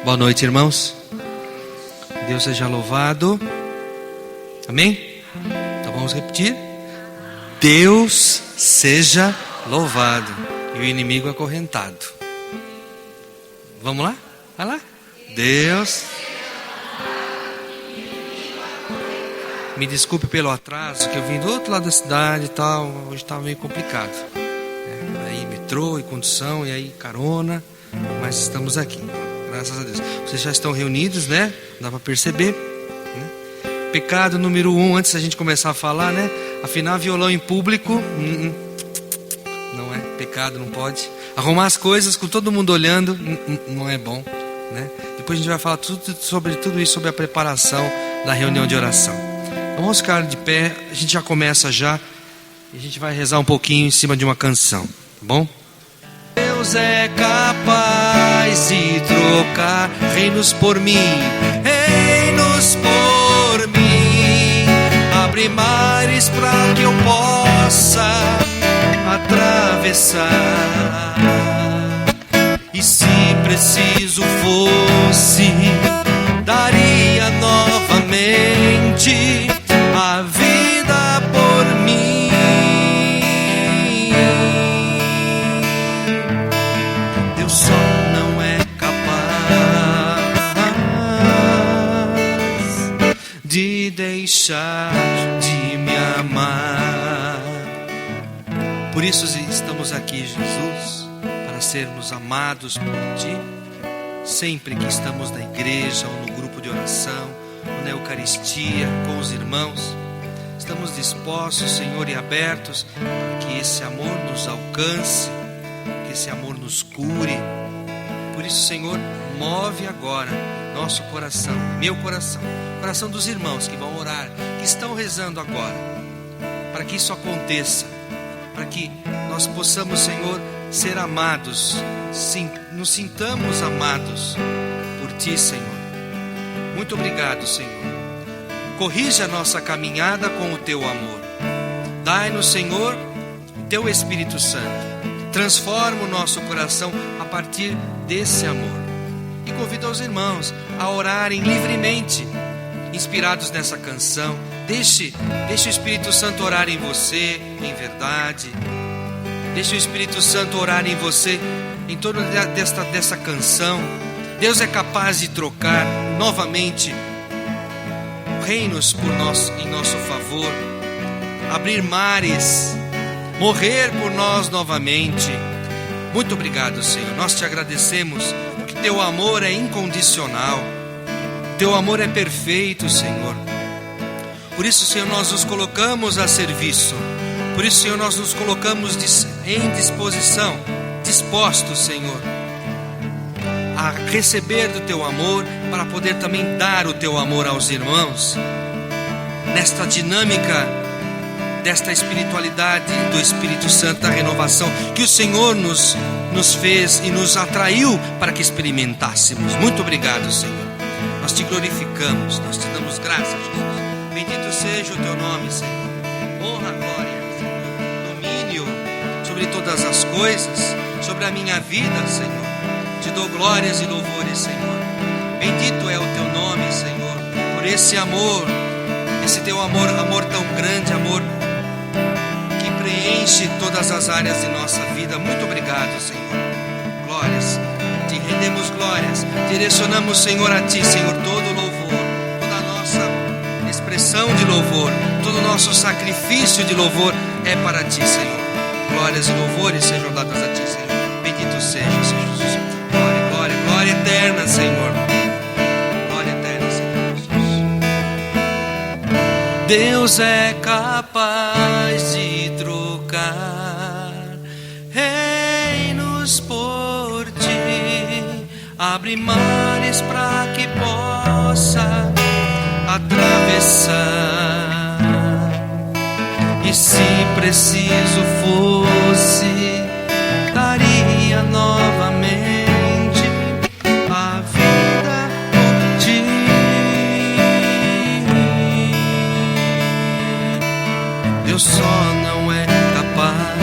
Boa noite, irmãos. Deus seja louvado. Amém? Então vamos repetir. Deus seja louvado e o inimigo acorrentado. Vamos lá? Vai lá. Deus. Me desculpe pelo atraso, que eu vim do outro lado da cidade e tal. Hoje estava meio complicado. Aí metrô e condução, e aí carona. Mas estamos aqui, graças a Deus. Vocês já estão reunidos, né? Dá para perceber, né? Pecado número 1, antes da gente começar a falar, né? Afinar violão em público, não é pecado, não pode. Arrumar as coisas com todo mundo olhando, não é bom, né? Depois a gente vai falar sobre tudo isso, sobre a preparação da reunião de oração. Então vamos ficar de pé, a gente já começa já. E a gente vai rezar um pouquinho em cima de uma canção, tá bom? Deus é capaz de trocar reinos por mim, reinos por mim. Abre mares para que eu possa atravessar. E se preciso fosse, daria novamente a vida por mim. Deus só não é capaz de deixar de me amar. Por isso estamos aqui, Jesus, para sermos amados por Ti. Sempre que estamos na igreja ou no grupo de oração, ou na Eucaristia com os irmãos, estamos dispostos, Senhor, e abertos para que esse amor nos alcance, que esse amor nos cure. Por isso, Senhor, move agora nosso coração, meu coração, o coração dos irmãos que vão orar, que estão rezando agora, para que isso aconteça, para que nós possamos, Senhor, ser amados, nos sintamos amados por Ti, Senhor. Muito obrigado, Senhor. Corrija a nossa caminhada com o Teu amor. Dai-nos, Senhor, o Teu Espírito Santo. Transforma o nosso coração a partir desse amor. E convido os irmãos a orarem livremente, inspirados nessa canção. Deixe o Espírito Santo orar em você, em verdade. Deixe o Espírito Santo orar em você, em torno dessa canção. Deus é capaz de trocar novamente reinos em nosso favor, abrir mares, morrer por nós novamente. Muito obrigado, Senhor. Nós te agradecemos, porque Teu amor é incondicional, Teu amor é perfeito, Senhor. Por isso, Senhor, nós nos colocamos a serviço. Por isso, Senhor, nós nos colocamos em disposição, dispostos, Senhor, a receber do Teu amor, para poder também dar o Teu amor aos irmãos, nesta dinâmica, desta espiritualidade do Espírito Santo, da renovação, que o Senhor nos fez e nos atraiu para que experimentássemos. Muito obrigado, Senhor. Nós Te glorificamos, nós Te damos graças, Jesus. Bendito seja o Teu nome, Senhor. Honra, glória, domínio sobre todas as coisas, sobre a minha vida, Senhor. Te dou glórias e louvores, Senhor. Bendito é o Teu nome, Senhor, por esse amor, esse Teu amor, amor tão grande, amor que preenche todas as áreas de nossa vida. Muito obrigado, Senhor. Glórias, Te rendemos glórias, direcionamos, Senhor, a Ti, Senhor, todo louvor, toda a nossa expressão de louvor, todo o nosso sacrifício de louvor é para Ti, Senhor. Glórias e louvores sejam dados a Ti, Senhor. Bendito seja, Senhor Jesus. Glória, glória, glória eterna, Senhor. Glória eterna, Senhor Jesus. Deus é capaz de trocar reinos por Ti. Abre mares para que possa atravessar. E se preciso fosse, daria novamente a vida por Ti. Deus só não é capaz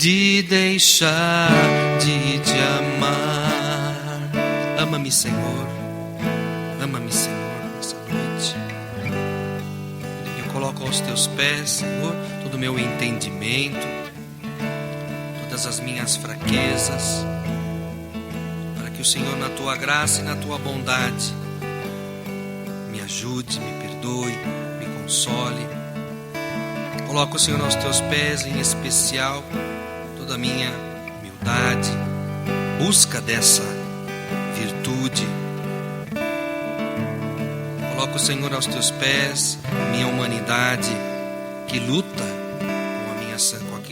de deixar de te amar. Ama-me, Senhor. Ama-me, Senhor, nessa noite. Eu coloco aos teus pés, Senhor, todo o meu entendimento, todas as minhas fraquezas, para que o Senhor, na tua graça e na tua bondade, me ajude, me perdoe, me console. Coloco, Senhor, aos teus pés, em especial, toda a minha humildade, busca dessa virtude. Coloco, Senhor, aos teus pés a minha humanidade que luta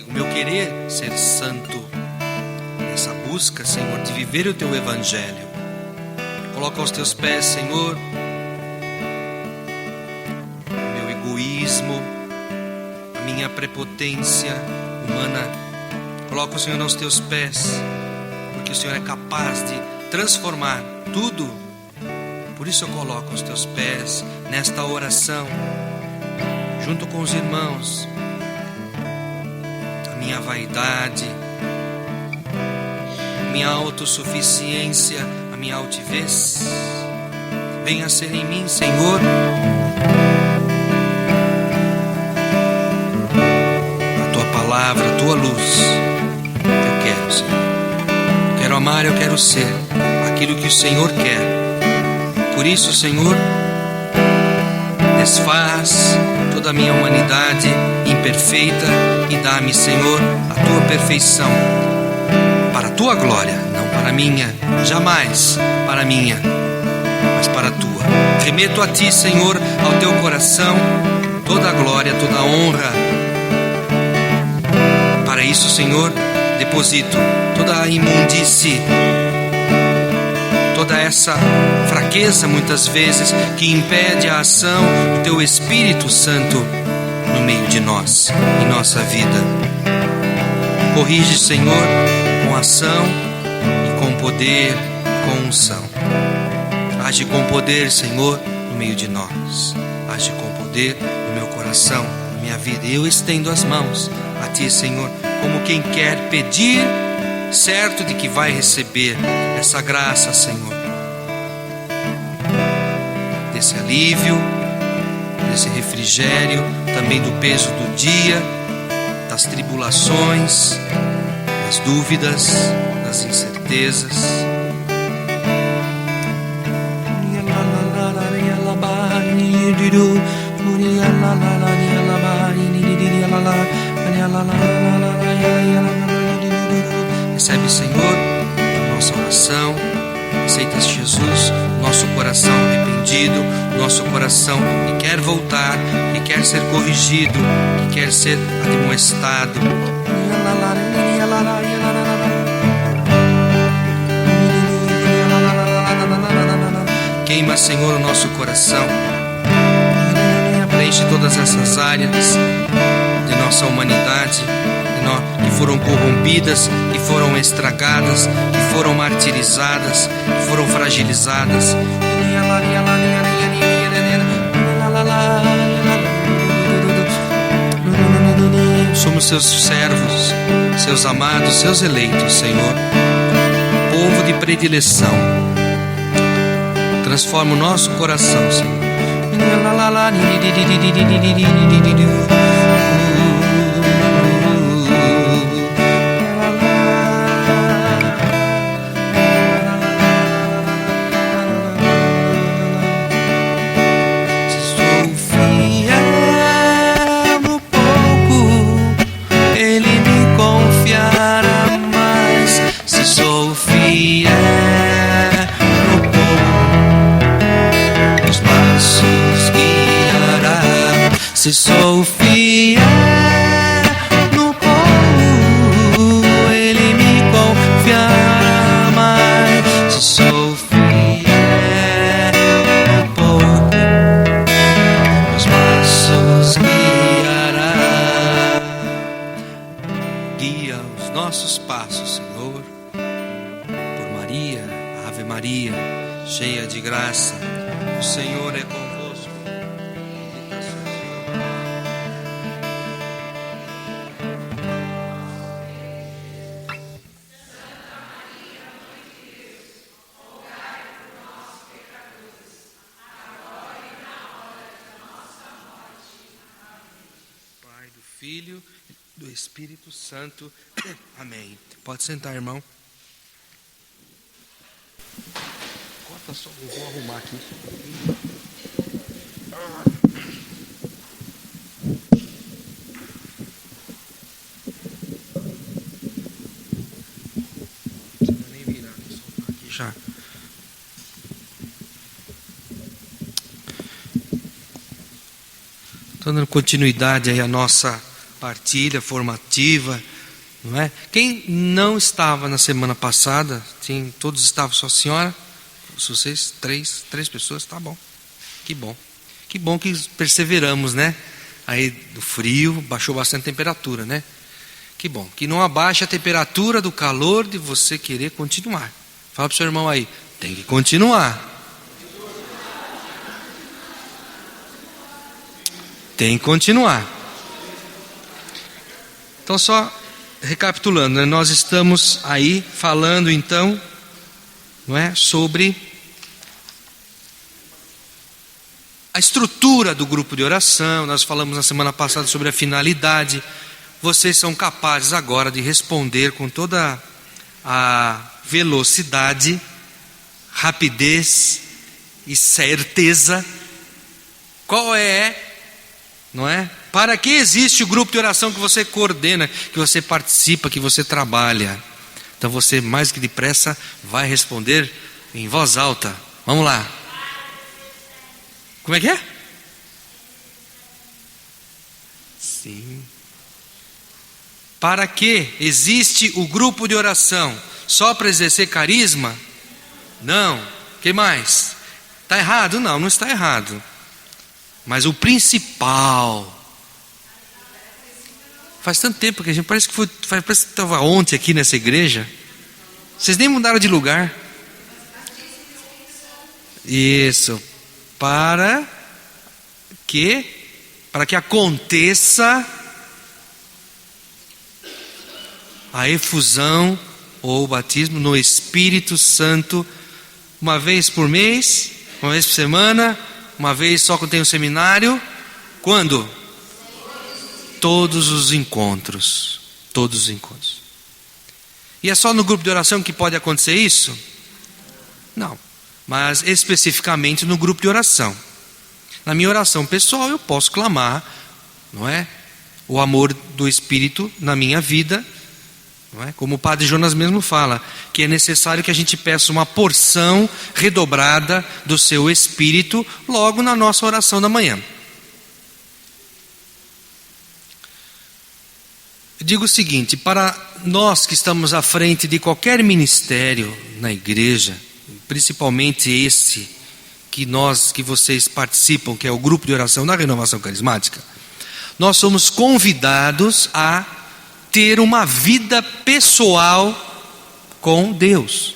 com o meu querer ser santo, nessa busca, Senhor, de viver o teu evangelho. Coloco aos teus pés, Senhor, o meu egoísmo, a minha prepotência humana. Coloco, Senhor, aos teus pés, porque o Senhor é capaz de transformar tudo. Por isso eu coloco aos teus pés, nesta oração, junto com os irmãos, a minha vaidade, a minha autossuficiência, a minha altivez. Venha ser em mim, Senhor, a tua palavra, a tua luz. Eu quero, Senhor. Eu quero amar, eu quero ser aquilo que o Senhor quer. Por isso, Senhor, desfaz toda a minha humanidade imperfeita e dá-me, Senhor, a tua perfeição, para a tua glória, não para a minha, jamais para a minha, mas para a tua. Remeto a ti, Senhor, ao teu coração, toda a glória, toda a honra. Para isso, Senhor, deposito toda a imundície, toda essa fraqueza, muitas vezes, que impede a ação do teu Espírito Santo no meio de nós, em nossa vida. Corrige, Senhor, com ação e com poder, com unção. Age com poder, Senhor, no meio de nós. Age com poder no meu coração, na minha vida. Eu estendo as mãos a ti, Senhor, como quem quer pedir, certo de que vai receber essa graça, Senhor, desse alívio, desse refrigério, também do peso do dia, das tribulações, das dúvidas, das incertezas. Recebe, Senhor, a nossa oração. Aceitas, Jesus, nosso coração arrependido, nosso coração que quer voltar, que quer ser corrigido, que quer ser admoestado. Queima, Senhor, o nosso coração. Preenche todas essas áreas de nossa humanidade que foram corrompidas, que foram estragadas, que foram martirizadas, que foram fragilizadas. Somos seus servos, seus amados, seus eleitos, Senhor, povo de predileção. Transforma o nosso coração, Senhor. Se sou fiel no pouco, Ele me confiará mais. Se sou fiel no pouco, meus passos guiará. Guia os nossos passos, Senhor, por Maria, Ave Maria, cheia de graça, o Senhor é convosco. Filho, do Espírito Santo. Amém. Pode sentar, irmão. Corta só, eu vou arrumar aqui. Não precisa nem virar, só aqui já. Estou dando continuidade aí à nossa partilha formativa, não é? Quem não estava na semana passada, todos estavam, só a senhora, vocês, três pessoas, tá bom. Que bom que perseveramos, né? Aí do frio, baixou bastante a temperatura, né? Que bom, que não abaixe a temperatura do calor de você querer continuar. Fala para o seu irmão aí, tem que continuar. Tem que continuar. Então, só recapitulando, né? Nós estamos aí falando então, não é, sobre a estrutura do grupo de oração. Nós falamos na semana passada sobre a finalidade. Vocês são capazes agora de responder com toda a velocidade, rapidez e certeza. Qual é, não é? Para que existe o grupo de oração que você coordena, que você participa, que você trabalha? Então você, mais que depressa, vai responder em voz alta. Vamos lá. Como é que é? Sim. Para que existe o grupo de oração? Só para exercer carisma? Não. O que mais? Está errado? Não está errado. Mas o principal... Faz tanto tempo que a gente parece que estava ontem aqui nessa igreja. Vocês nem mudaram de lugar. Isso. Para que aconteça a efusão ou o batismo no Espírito Santo, uma vez por mês, uma vez por semana, uma vez só quando tem um seminário. Quando? Todos os encontros. E é só no grupo de oração que pode acontecer isso? Não, mas especificamente no grupo de oração. Na minha oração pessoal eu posso clamar, não é? O amor do Espírito na minha vida, não é? Como o Padre Jonas mesmo fala, que é necessário que a gente peça uma porção redobrada do seu Espírito logo na nossa oração da manhã. Eu digo o seguinte, para nós que estamos à frente de qualquer ministério na igreja, principalmente esse que vocês participam, que é o grupo de oração da Renovação Carismática, nós somos convidados a ter uma vida pessoal com Deus.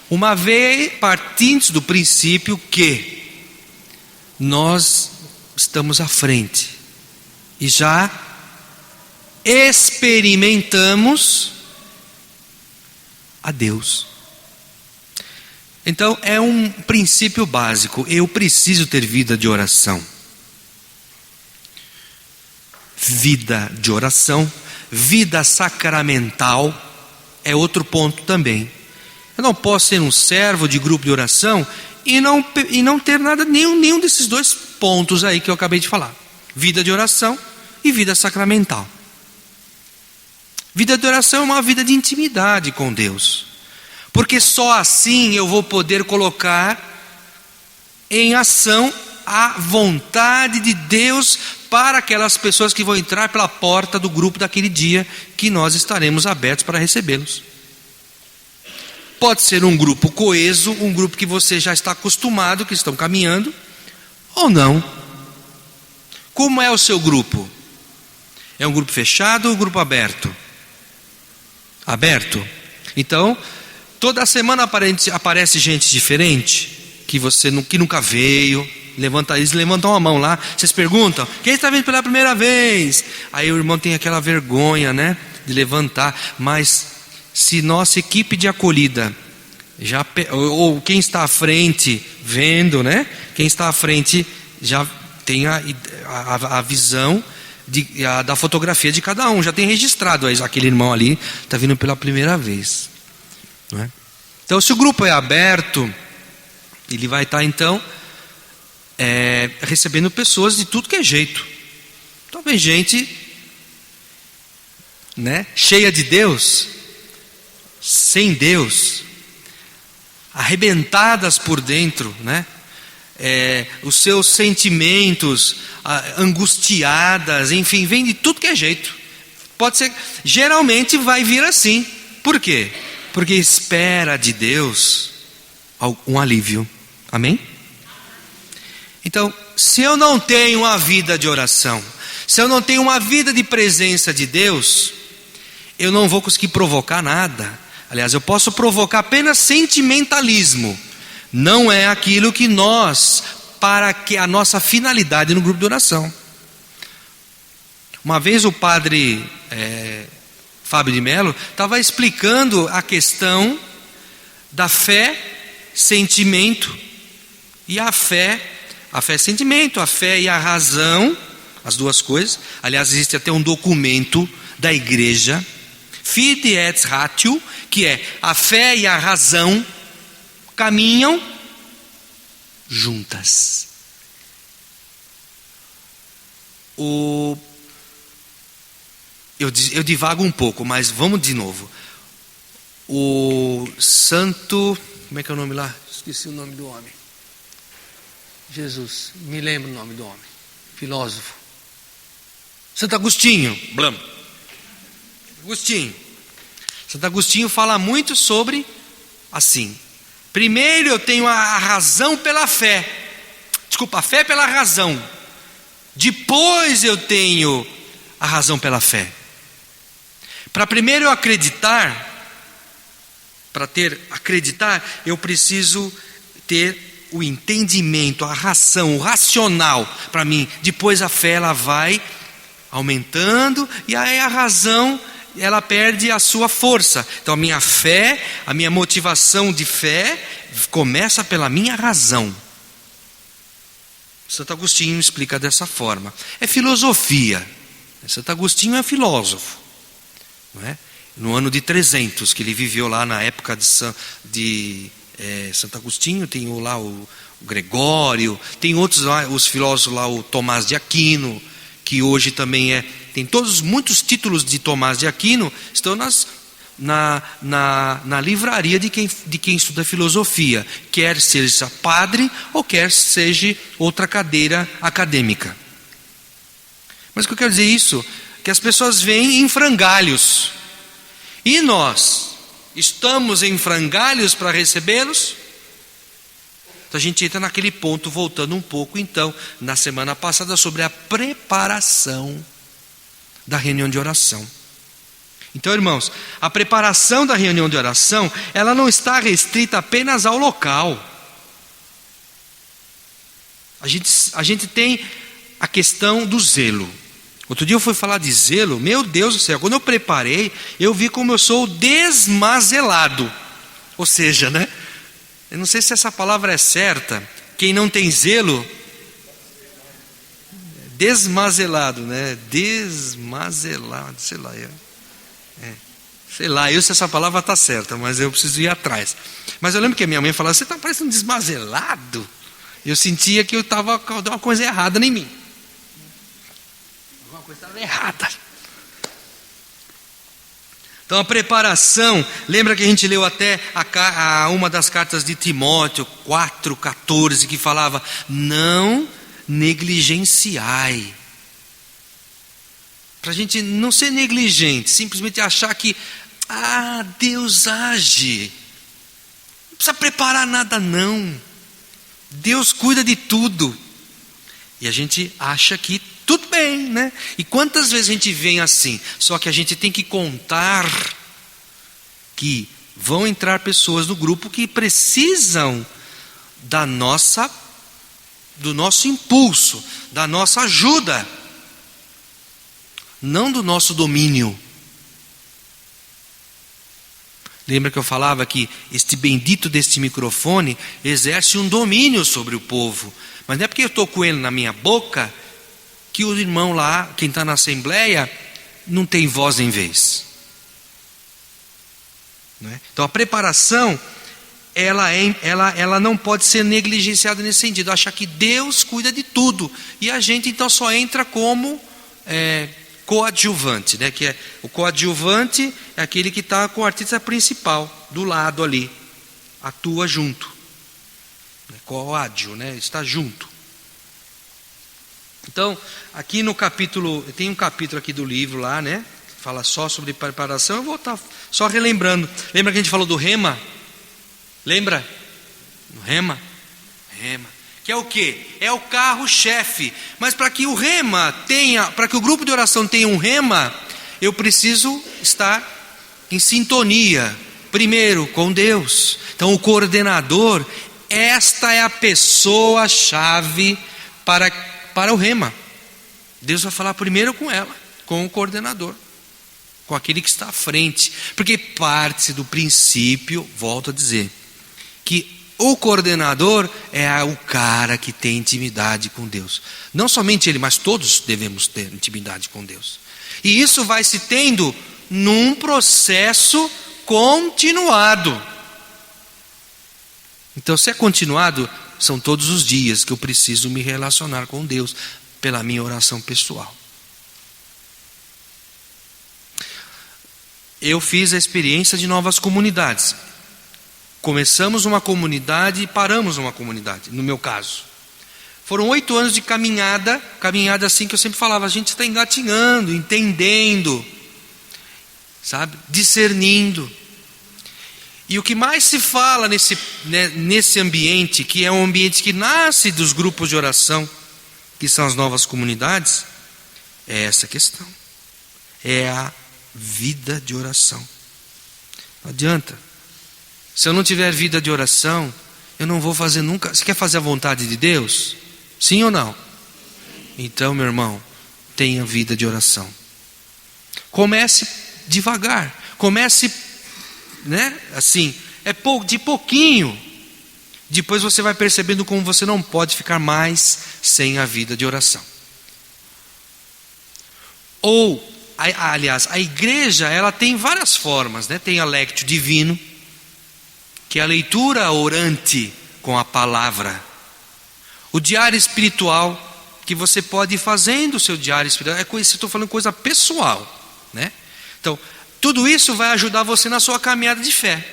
Uma vez partindo do princípio que nós estamos à frente e já experimentamos a Deus. Então é um princípio básico. Eu preciso ter vida de oração. Vida de oração, vida sacramental é outro ponto também. Eu não posso ser um servo de grupo de oração e não ter nada, nenhum desses dois pontos aí que eu acabei de falar. Vida de oração e vida sacramental. Vida de oração é uma vida de intimidade com Deus, porque só assim eu vou poder colocar em ação a vontade de Deus para aquelas pessoas que vão entrar pela porta do grupo daquele dia, que nós estaremos abertos para recebê-los. Pode ser um grupo coeso, um grupo que você já está acostumado, que estão caminhando, ou não. Como é o seu grupo? É um grupo fechado ou um grupo aberto? Aberto. Então, toda semana aparece gente diferente, que nunca veio. Eles levantam a mão lá, vocês perguntam, quem está vindo pela primeira vez? Aí o irmão tem aquela vergonha, né, de levantar. Mas se nossa equipe de acolhida ou quem está à frente vendo, né, quem está à frente já tem a visão da fotografia de cada um. Já tem registrado, aquele irmão ali está vindo pela primeira vez. Não é? Então, se o grupo é aberto, ele vai estar então recebendo pessoas de tudo que é jeito. Talvez gente, né, cheia de Deus, sem Deus, arrebentadas por dentro, né? Os seus sentimentos angustiadas, enfim, vem de tudo que é jeito. Pode ser, geralmente vai vir assim. Por quê? Porque espera de Deus um alívio. Amém? Então, se eu não tenho uma vida de oração, se eu não tenho uma vida de presença de Deus, eu não vou conseguir provocar nada. Aliás, eu posso provocar apenas sentimentalismo. Não é aquilo que para que a nossa finalidade no grupo de oração. Uma vez o padre Fábio de Mello estava explicando a questão da fé, sentimento, e a fé é sentimento, a fé e a razão, as duas coisas. Aliás, existe até um documento da igreja, Fide et Ratio, que é a fé e a razão caminham juntas. Eu divago um pouco, mas vamos de novo. O santo, como é que é o nome lá? Esqueci o nome do homem. Jesus, me lembro o nome do homem. Filósofo. Santo Agostinho. Santo Agostinho fala muito sobre assim. Primeiro eu tenho a razão pela fé. A fé pela razão. Depois eu tenho a razão pela fé. Para primeiro eu acreditar, eu preciso ter o entendimento, a razão, o racional para mim. Depois a fé ela vai aumentando e aí a razão ela perde a sua força. Então a minha fé, a minha motivação de fé começa pela minha razão. Santo Agostinho explica dessa forma. É filosofia. Santo Agostinho é filósofo, não é? No ano de 300 que ele viveu lá na época de Santo Agostinho, tem lá o Gregório, tem outros lá, os filósofos lá, o Tomás de Aquino, que hoje também tem muitos títulos de Tomás de Aquino, estão na livraria de quem estuda filosofia, quer seja padre ou quer seja outra cadeira acadêmica. Mas o que eu quero dizer isso? Que as pessoas vêm em frangalhos, e nós estamos em frangalhos para recebê-los. Então a gente entra naquele ponto, voltando um pouco então, na semana passada, sobre a preparação da reunião de oração. Então, irmãos, a preparação da reunião de oração, ela não está restrita apenas ao local. A gente tem a questão do zelo. Outro dia eu fui falar de zelo, meu Deus do céu, quando eu preparei, eu vi como eu sou desmazelado. Ou seja, né? Eu não sei se essa palavra é certa. Quem não tem zelo, desmazelado, né? Desmazelado, sei lá. Sei lá, eu se essa palavra está certa, mas eu preciso ir atrás. Mas eu lembro que a minha mãe falava, você está parecendo desmazelado. Eu sentia que eu estava com uma coisa errada em mim. Alguma coisa estava errada. Então a preparação, lembra que a gente leu até uma das cartas de Timóteo 4,14, que falava, não negligenciai. Para a gente não ser negligente, simplesmente achar que, Deus age. Não precisa preparar nada não. Deus cuida de tudo. E a gente acha que tudo bem, né? E quantas vezes a gente vem assim? Só que a gente tem que contar que vão entrar pessoas no grupo que precisam do nosso impulso, da nossa ajuda, não do nosso domínio. Lembra que eu falava que este bendito deste microfone exerce um domínio sobre o povo, mas não é porque eu estou com ele na minha boca que o irmão lá, quem está na assembleia, não tem voz nem vez. Não é? Então a preparação, ela não pode ser negligenciada nesse sentido, achar que Deus cuida de tudo, e a gente então só entra como coadjuvante, né? Que é, o coadjuvante é aquele que está com o artista principal, do lado ali, atua junto, coadju, né? Está junto. Então, aqui no capítulo, tem um capítulo aqui do livro lá, né? Fala só sobre preparação. Eu vou estar só relembrando. Lembra que a gente falou do rema? Lembra? No rema? Rema. Que é o quê? É o carro-chefe. Mas para que o rema tenha, para que o grupo de oração tenha um rema, eu preciso estar em sintonia, primeiro com Deus. Então o coordenador, esta é a pessoa-chave para o rema. Deus vai falar primeiro com ela, com o coordenador, com aquele que está à frente, porque parte do princípio, volto a dizer, que o coordenador é o cara que tem intimidade com Deus. Não somente ele, mas todos devemos ter intimidade com Deus. E isso vai se tendo num processo continuado. Então, se é continuado, são todos os dias que eu preciso me relacionar com Deus pela minha oração pessoal. Eu fiz a experiência de novas comunidades. Começamos uma comunidade e paramos uma comunidade, no meu caso. Foram 8 anos de caminhada assim que eu sempre falava, a gente está engatinhando, entendendo, sabe, discernindo. E o que mais se fala nesse ambiente, que é um ambiente que nasce dos grupos de oração, que são as novas comunidades, é essa questão. É a vida de oração. Não adianta. Se eu não tiver vida de oração, eu não vou fazer nunca. Você quer fazer a vontade de Deus? Sim ou não? Então, meu irmão, tenha vida de oração. Comece devagar. Comece, assim, de pouquinho. Depois você vai percebendo como você não pode ficar mais sem a vida de oração. Aliás, a igreja, ela tem várias formas, né? Tem a lectio divino, que é a leitura orante com a palavra. O diário espiritual, que você pode ir fazendo o seu diário espiritual. Estou falando coisa pessoal, né? Então, tudo isso vai ajudar você na sua caminhada de fé.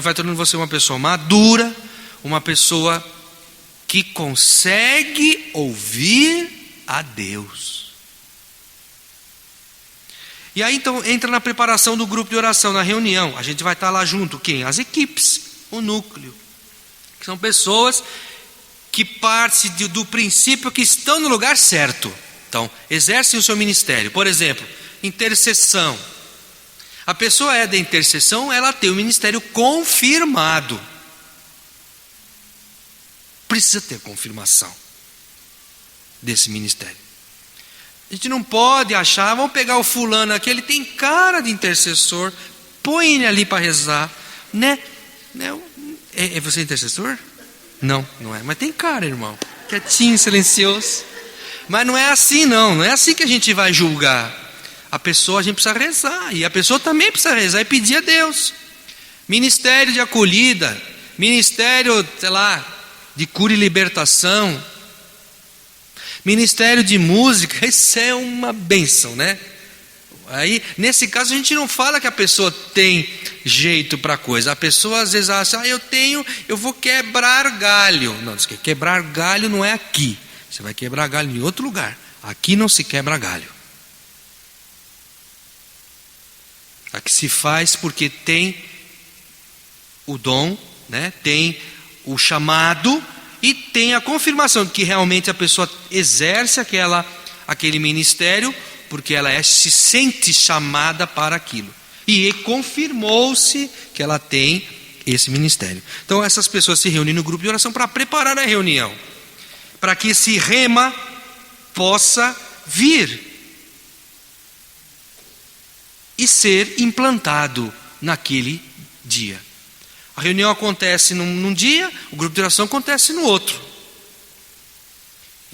Vai tornando você uma pessoa madura, uma pessoa que consegue ouvir a Deus. E aí então entra na preparação do grupo de oração, na reunião. A gente vai estar lá junto, quem? As equipes, o núcleo. Que são pessoas que partem do princípio que estão no lugar certo. Então, exercem o seu ministério. Por exemplo, intercessão. A pessoa é da intercessão, ela tem o ministério confirmado. Precisa ter confirmação desse ministério. A gente não pode achar, vamos pegar o fulano aqui, ele tem cara de intercessor, põe ele ali para rezar, né? É você intercessor? Não, não é, mas tem cara, irmão, quietinho, silencioso. Mas não é assim não é assim que a gente vai julgar. A pessoa, a gente precisa rezar, e a pessoa também precisa rezar e pedir a Deus. Ministério de acolhida, ministério, de cura e libertação, ministério de música, isso é uma bênção, né? Aí, nesse caso, a gente não fala que a pessoa tem jeito para coisa. A pessoa às vezes acha, eu vou quebrar galho. Não, diz que quebrar galho não é aqui. Você vai quebrar galho em outro lugar. Aqui não se quebra galho. Aqui se faz porque tem o dom, né? Tem o chamado e tem a confirmação de que realmente a pessoa exerce aquele ministério, porque ela se sente chamada para aquilo. E confirmou-se que ela tem esse ministério. Então essas pessoas se reúnem no grupo de oração para preparar a reunião, para que esse rema possa vir e ser implantado naquele dia. A reunião acontece num dia, o grupo de oração acontece no outro.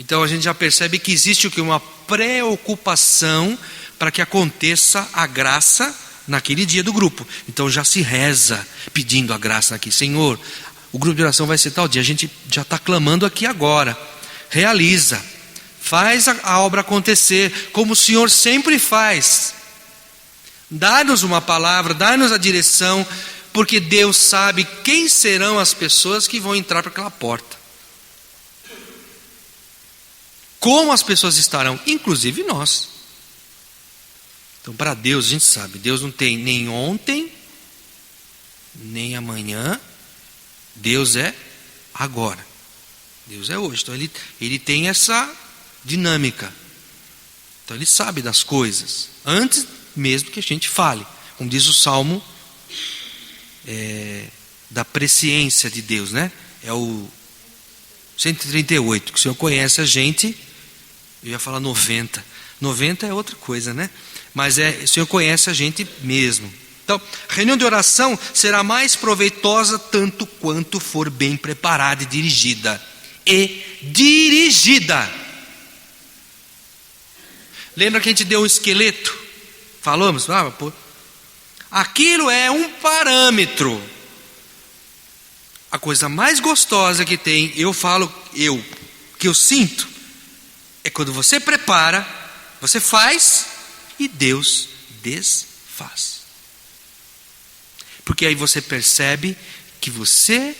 Então a gente já percebe que existe o que? Uma preocupação para que aconteça a graça naquele dia do grupo. Então já se reza pedindo a graça aqui. Senhor, o grupo de oração vai ser tal dia. A gente já está clamando aqui agora. Realiza. Faz a obra acontecer como o Senhor sempre faz. Dá-nos uma palavra, dá-nos a direção, porque Deus sabe quem serão as pessoas que vão entrar para aquela porta. Como as pessoas estarão, inclusive nós. Então, para Deus, a gente sabe, Deus não tem nem ontem, nem amanhã. Deus é agora. Deus é hoje. Então, ele tem essa dinâmica. Então, ele sabe das coisas, antes mesmo que a gente fale. Como diz o Salmo da presciência de Deus, né? É o 138, que o Senhor conhece a gente. Eu ia falar 90. 90 é outra coisa, né? Mas o Senhor conhece a gente mesmo. Então, a reunião de oração será mais proveitosa tanto quanto for bem preparada e dirigida. Lembra que a gente deu um esqueleto? Falamos? Aquilo é um parâmetro. A coisa mais gostosa que tem, que eu sinto, é quando você prepara, você faz e Deus desfaz. Porque aí você percebe que você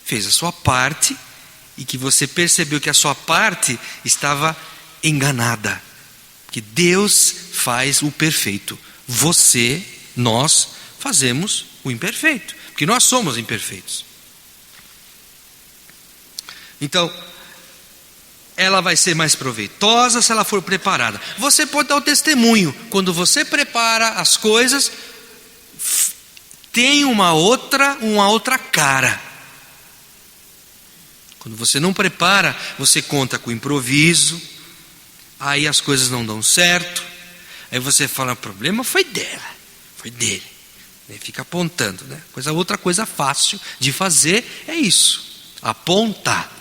fez a sua parte e que você percebeu que a sua parte estava enganada. Que Deus faz o perfeito. Nós fazemos o imperfeito. Porque nós somos imperfeitos. Então, ela vai ser mais proveitosa se ela for preparada. Você pode dar o testemunho. Quando você prepara as coisas, tem uma outra cara. Quando você não prepara, você conta com improviso. Aí as coisas não dão certo. Aí você fala, o problema foi dela, foi dele. Aí fica apontando, né? Outra coisa fácil de fazer é isso, apontar.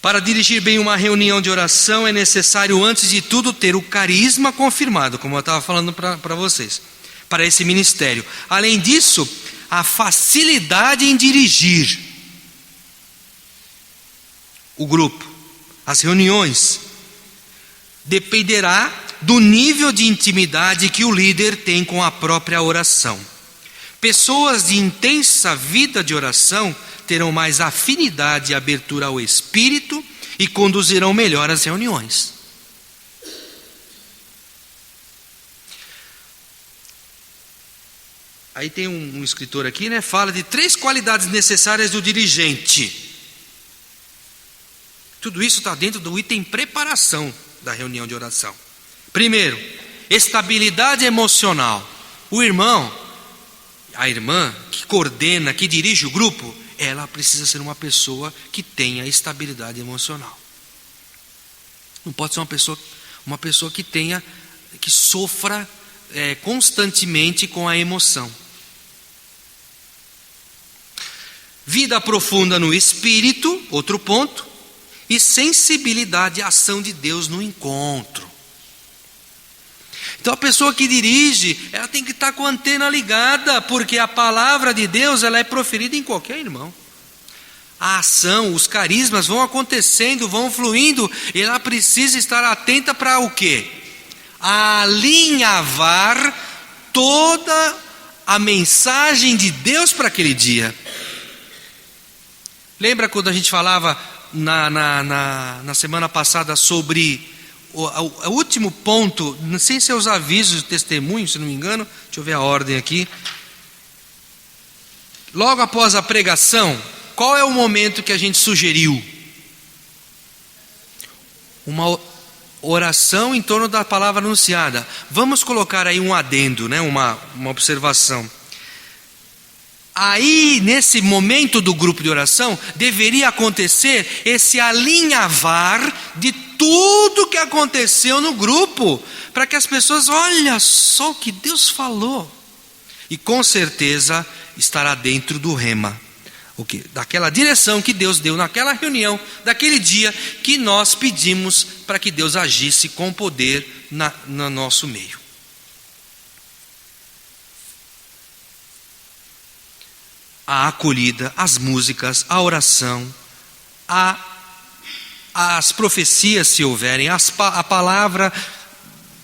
Para dirigir bem uma reunião de oração é necessário, antes de tudo, ter o carisma confirmado, como eu estava falando para vocês, para esse ministério. Além disso, a facilidade em dirigir o grupo, as reuniões, dependerá do nível de intimidade que o líder tem com a própria oração. Pessoas de intensa vida de oração terão mais afinidade e abertura ao Espírito e conduzirão melhor as reuniões. Aí tem um escritor aqui, né? Fala de 3 qualidades necessárias do dirigente. Tudo isso está dentro do item preparação da reunião de oração. Primeiro, estabilidade emocional. O irmão, a irmã que coordena, que dirige o grupo, ela precisa ser uma pessoa que tenha estabilidade emocional. Não pode ser uma pessoa que sofra constantemente com a emoção. Vida profunda no espírito, outro ponto, e sensibilidade à ação de Deus no encontro. Então a pessoa que dirige, ela tem que estar com a antena ligada, porque a palavra de Deus, ela é proferida em qualquer irmão. A ação, os carismas vão acontecendo, vão fluindo, e ela precisa estar atenta para o quê? Alinhavar toda a mensagem de Deus para aquele dia. Lembra quando a gente falava na semana passada sobre o último ponto, não sei se é os avisos de testemunho, se não me engano, deixa eu ver a ordem aqui. Logo após a pregação, qual é o momento que a gente sugeriu? Uma oração em torno da palavra anunciada. Vamos colocar aí um adendo, né? uma observação. Aí, nesse momento do grupo de oração, deveria acontecer esse alinhavar de tudo que aconteceu no grupo, para que as pessoas, olha só o que Deus falou. E com certeza estará dentro do rema. daquela direção que Deus deu naquela reunião, daquele dia que nós pedimos para que Deus agisse com poder no nosso meio. A acolhida, as músicas, a oração, as profecias, se houverem, a palavra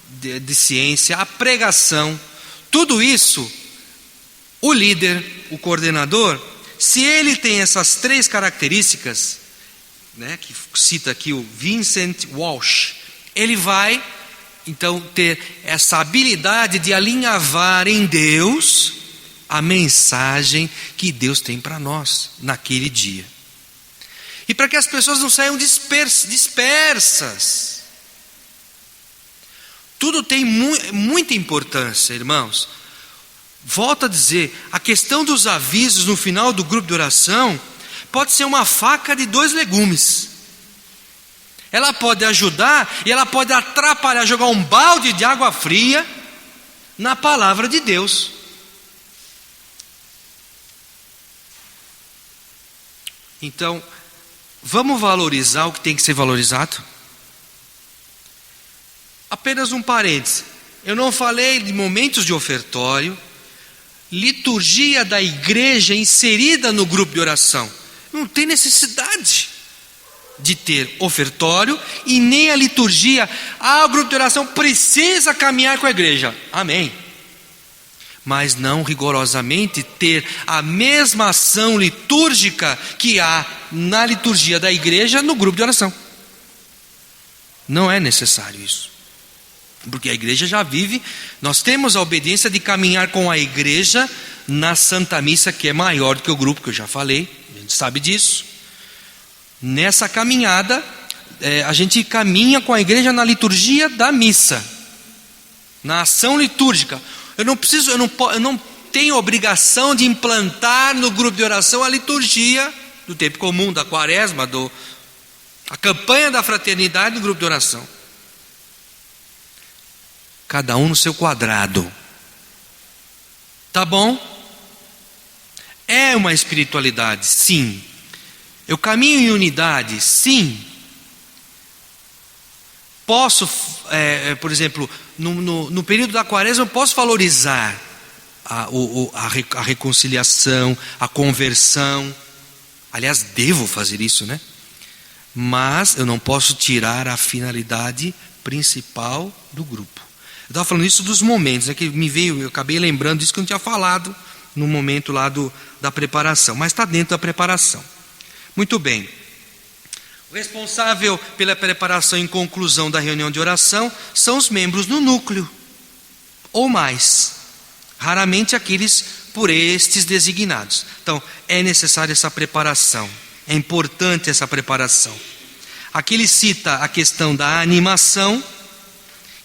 de ciência, a pregação, tudo isso, o líder, o coordenador, se ele tem essas 3 características, né, que cita aqui o Vincent Walsh, ele vai então ter essa habilidade de alinhavar em Deus a mensagem que Deus tem para nós naquele dia. E para que as pessoas não saiam dispersas. Tudo tem muita importância, irmãos. Volto a dizer, a questão dos avisos no final do grupo de oração pode ser uma faca de 2 legumes. Ela pode ajudar e ela pode atrapalhar, jogar um balde de água fria na palavra de Deus. Então, vamos valorizar o que tem que ser valorizado? Apenas um parêntese. Eu não falei de momentos de ofertório, liturgia da igreja inserida no grupo de oração. Não tem necessidade de ter ofertório e nem a liturgia. O grupo de oração precisa caminhar com a igreja. Amém. Mas não rigorosamente ter a mesma ação litúrgica que há na liturgia da igreja no grupo de oração. Não é necessário isso. Porque a igreja já vive, nós temos a obediência de caminhar com a igreja na Santa Missa, que é maior do que o grupo, que eu já falei, a gente sabe disso. Nessa caminhada, a gente caminha com a igreja na liturgia da missa, na ação litúrgica. Eu não tenho obrigação de implantar no grupo de oração a liturgia do tempo comum, da quaresma, a campanha da fraternidade do grupo de oração. Cada um no seu quadrado. Tá bom? É uma espiritualidade, sim. Eu caminho em unidade, sim. Posso, por exemplo, no período da quaresma, eu posso valorizar a reconciliação, a conversão. Aliás, devo fazer isso, né? Mas eu não posso tirar a finalidade principal do grupo. Eu estava falando isso dos momentos, que eu acabei lembrando disso que eu não tinha falado no momento lá da preparação, mas está dentro da preparação. Muito bem. O responsável pela preparação e conclusão da reunião de oração são os membros no núcleo, ou mais. Raramente aqueles por estes designados. Então, é necessária essa preparação, é importante essa preparação. Aqui ele cita a questão da animação,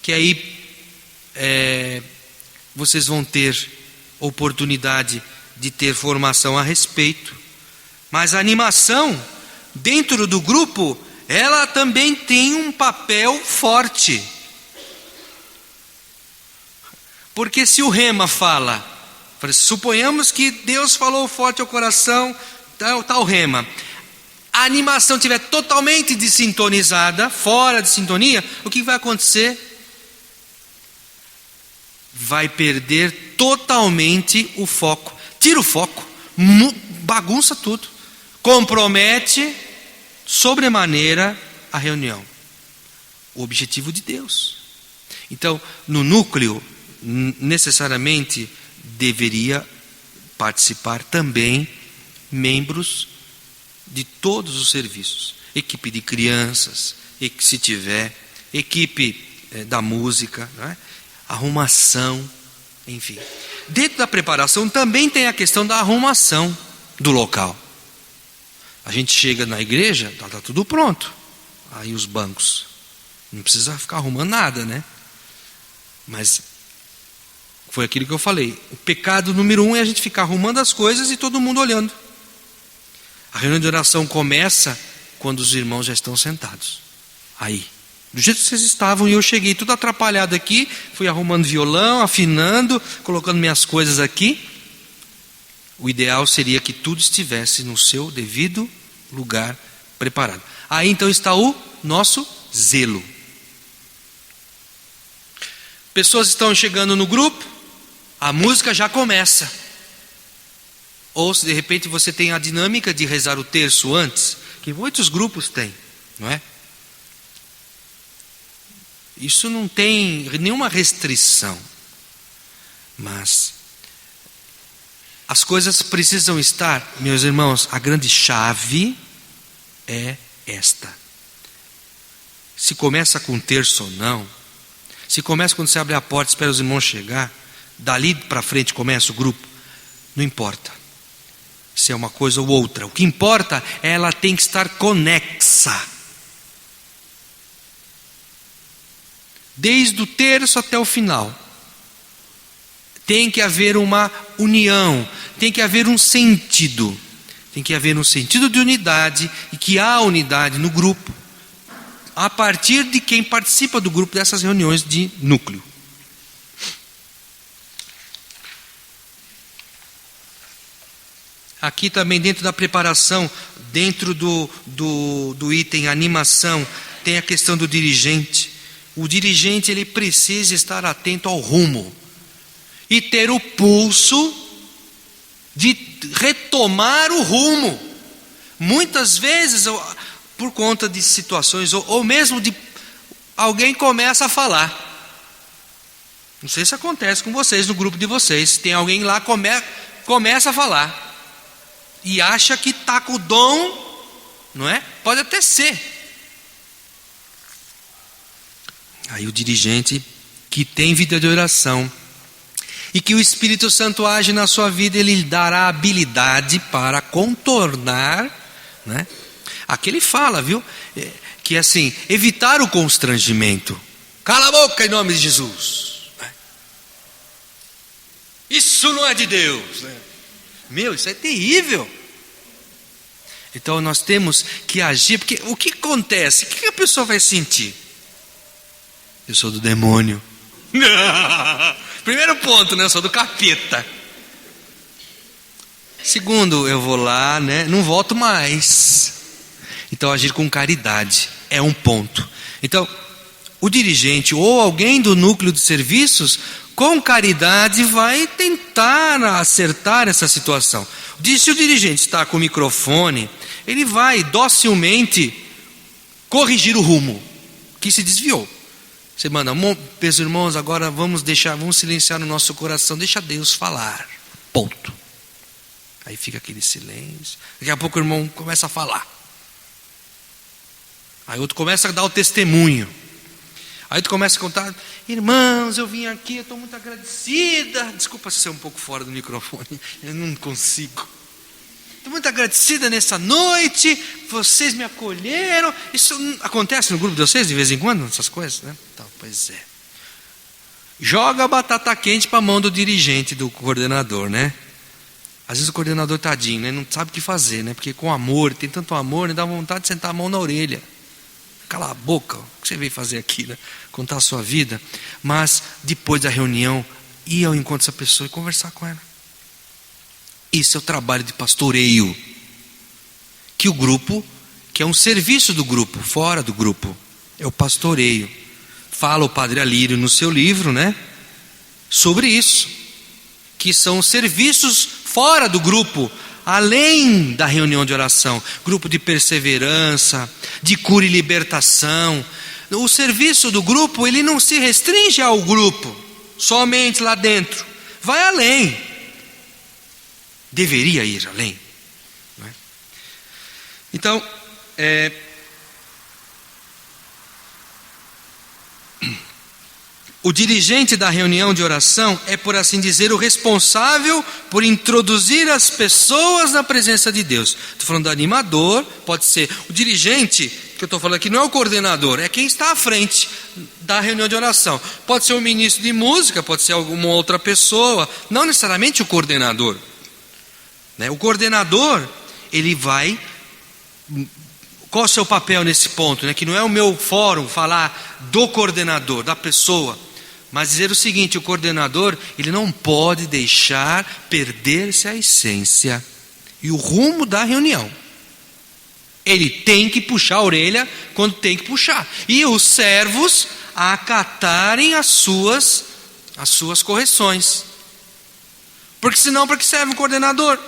que aí vocês vão ter oportunidade de ter formação a respeito. Mas a animação dentro do grupo, ela também tem um papel forte. Porque se o rema fala, suponhamos que Deus falou forte ao coração, tal rema, a animação estiver totalmente desintonizada, fora de sintonia, o que vai acontecer? Vai perder totalmente o foco. Tira o foco, bagunça tudo, compromete sobremaneira a reunião, o objetivo de Deus. Então, no núcleo, necessariamente deveria participar também membros de todos os serviços, equipe de crianças, se tiver, equipe da música, não é? Arrumação, enfim. Dentro da preparação também tem a questão da arrumação do local. A gente chega na igreja, está tudo pronto. Aí os bancos, não precisa ficar arrumando nada, né? Mas foi aquilo que eu falei. O pecado número 1 é a gente ficar arrumando as coisas e todo mundo olhando. A reunião de oração começa quando os irmãos já estão sentados. Aí, do jeito que vocês estavam, e eu cheguei tudo atrapalhado aqui, fui arrumando violão, afinando, colocando minhas coisas aqui. O ideal seria que tudo estivesse no seu devido lugar preparado. Aí então está o nosso zelo. Pessoas estão chegando no grupo, a música já começa. Ou se de repente você tem a dinâmica de rezar o terço antes, que muitos grupos têm, não é? Isso não tem nenhuma restrição, mas as coisas precisam estar, meus irmãos, a grande chave é esta. Se começa com terço ou não, se começa quando você abre a porta, espera os irmãos chegar, dali para frente começa o grupo, não importa se é uma coisa ou outra. O que importa é ela tem que estar conexa. Desde o terço até o final. Tem que haver uma união, tem que haver um sentido. Tem que haver um sentido de unidade, e que há unidade no grupo, a partir de quem participa do grupo dessas reuniões de núcleo. Aqui também dentro da preparação, dentro do item animação, tem a questão do dirigente. O dirigente ele precisa estar atento ao rumo e ter o pulso de retomar o rumo. Muitas vezes, por conta de situações, ou mesmo de alguém começa a falar. Não sei se acontece com vocês, no grupo de vocês. Tem alguém lá começa a falar e acha que está com o dom, não é? Pode até ser. Aí o dirigente que tem vida de oração e que o Espírito Santo age na sua vida, ele lhe dará habilidade para contornar, né? Aqui ele fala, viu? Que assim, evitar o constrangimento. Cala a boca em nome de Jesus. Isso não é de Deus, né? Meu, isso é terrível. Então nós temos que agir, porque o que acontece? O que a pessoa vai sentir? Eu sou do demônio. Primeiro ponto, né? Eu sou do capeta. Segundo, eu vou lá, né? Não volto mais. Então agir com caridade é um ponto. Então o dirigente ou alguém do núcleo de serviços, com caridade, vai tentar acertar essa situação. Se o dirigente está com o microfone, ele vai docilmente corrigir o rumo que se desviou. Você manda, meus irmãos, agora vamos silenciar no nosso coração, deixa Deus falar. Ponto. Aí fica aquele silêncio. Daqui a pouco o irmão começa a falar. Aí outro começa a dar o testemunho. Aí tu começa a contar, irmãos, eu vim aqui, eu estou muito agradecida. Desculpa se ser um pouco fora do microfone, eu não consigo. Estou muito agradecida nessa noite, vocês me acolheram. Isso acontece no grupo de vocês de vez em quando, essas coisas, né? Então, pois é. Joga a batata quente para a mão do dirigente, do coordenador, né? Às vezes o coordenador tadinho, né? Não sabe o que fazer, né? Porque com amor, tem tanto amor, né? Dá vontade de sentar a mão na orelha. Cala a boca, o que você veio fazer aqui, né? Contar a sua vida. Mas depois da reunião, ir ao encontro dessa pessoa e conversar com ela. Isso é o trabalho de pastoreio. Que o grupo, que é um serviço do grupo, fora do grupo, é o pastoreio. Fala o Padre Alírio no seu livro, né? Sobre isso. Que são serviços fora do grupo, além da reunião de oração. Grupo de perseverança, de cura e libertação. O serviço do grupo, ele não se restringe ao grupo, somente lá dentro. Vai além. Deveria ir além, não é? Então, o dirigente da reunião de oração é, por assim dizer, o responsável por introduzir as pessoas na presença de Deus. Estou falando do animador, pode ser o dirigente, que eu estou falando aqui não é o coordenador, é quem está à frente da reunião de oração. Pode ser o ministro de música, pode ser alguma outra pessoa, não necessariamente o coordenador. O coordenador, ele vai... Qual é o seu papel nesse ponto? Que não é o meu fórum falar do coordenador, da pessoa. Mas dizer o seguinte: o coordenador, ele não pode deixar perder-se a essência e o rumo da reunião. Ele tem que puxar a orelha quando tem que puxar. E os servos acatarem as suas correções. Porque senão, para que serve um coordenador?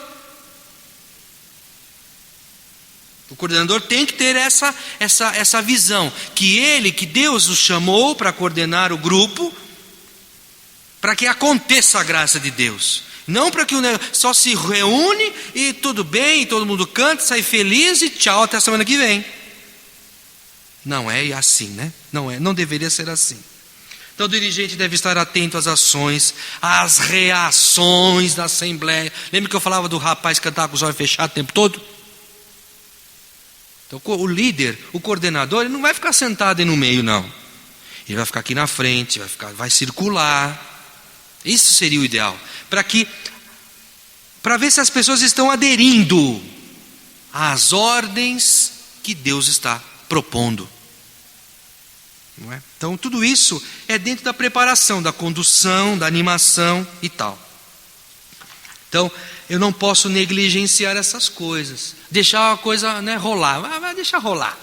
O coordenador tem que ter essa visão, que Deus o chamou para coordenar o grupo, para que aconteça a graça de Deus. Não para que só se reúne e tudo bem, todo mundo canta, sai feliz e tchau, até a semana que vem. Não é assim, né? Não deveria ser assim. Então o dirigente deve estar atento às ações, às reações da assembleia. Lembra que eu falava do rapaz cantar com os olhos fechados o tempo todo? Então o líder, o coordenador, ele não vai ficar sentado aí no meio, não. Ele vai ficar aqui na frente, vai circular. Isso seria o ideal. Para ver se as pessoas estão aderindo às ordens que Deus está propondo. Não é? Então tudo isso é dentro da preparação, da condução, da animação e tal. Então eu não posso negligenciar essas coisas, deixar a coisa, né, rolar. Vai deixar rolar.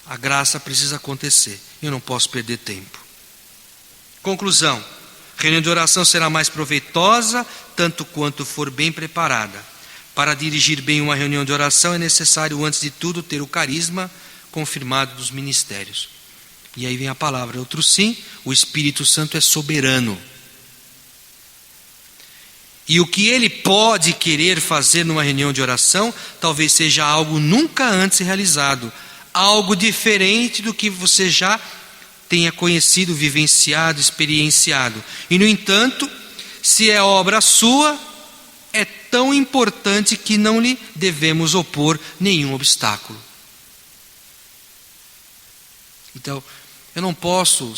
A graça precisa acontecer. Eu não posso perder tempo. Conclusão: a reunião de oração será mais proveitosa tanto quanto for bem preparada. Para dirigir bem uma reunião de oração é necessário, antes de tudo, ter o carisma confirmado dos ministérios. E aí vem a palavra, outro sim: o Espírito Santo é soberano. E o que ele pode querer fazer numa reunião de oração, talvez seja algo nunca antes realizado, algo diferente do que você já tenha conhecido, vivenciado, experienciado. E no entanto, se é obra sua, é tão importante que não lhe devemos opor nenhum obstáculo. Então, eu não posso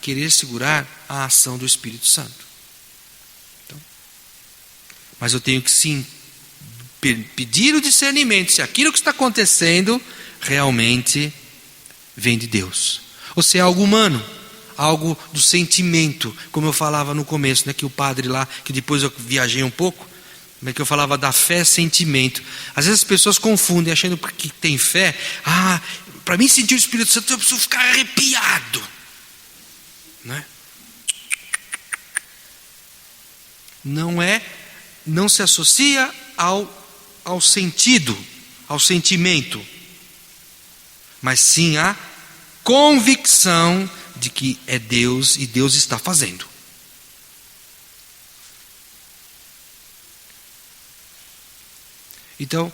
querer segurar a ação do Espírito Santo. Então, mas eu tenho que sim pedir o discernimento se aquilo que está acontecendo realmente vem de Deus. Ou se é algo humano, algo do sentimento, como eu falava no começo, né, que o padre lá, que depois eu viajei um pouco, mas que eu falava da fé, sentimento. Às vezes as pessoas confundem, achando que tem fé. Para mim sentir o Espírito Santo eu preciso ficar arrepiado, né? Não se associa ao sentido, ao sentimento, mas sim à convicção de que é Deus e Deus está fazendo. Então,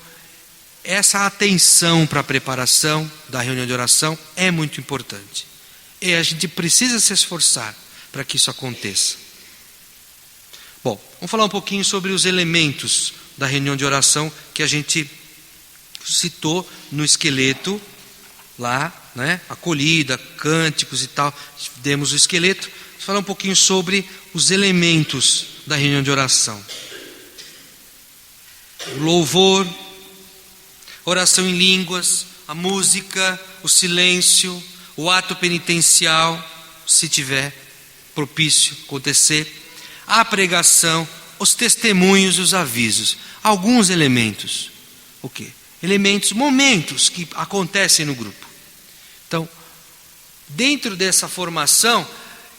essa atenção para a preparação da reunião de oração é muito importante. E a gente precisa se esforçar para que isso aconteça. Bom, vamos falar um pouquinho sobre os elementos da reunião de oração que a gente citou no esqueleto lá, né? Acolhida, cânticos e tal, demos o esqueleto. Vamos falar um pouquinho sobre os elementos da reunião de oração. O louvor, oração em línguas, a música, o silêncio, o ato penitencial, se tiver propício acontecer, a pregação, os testemunhos e os avisos. Alguns elementos. O quê? Elementos, momentos que acontecem no grupo. Então, dentro dessa formação,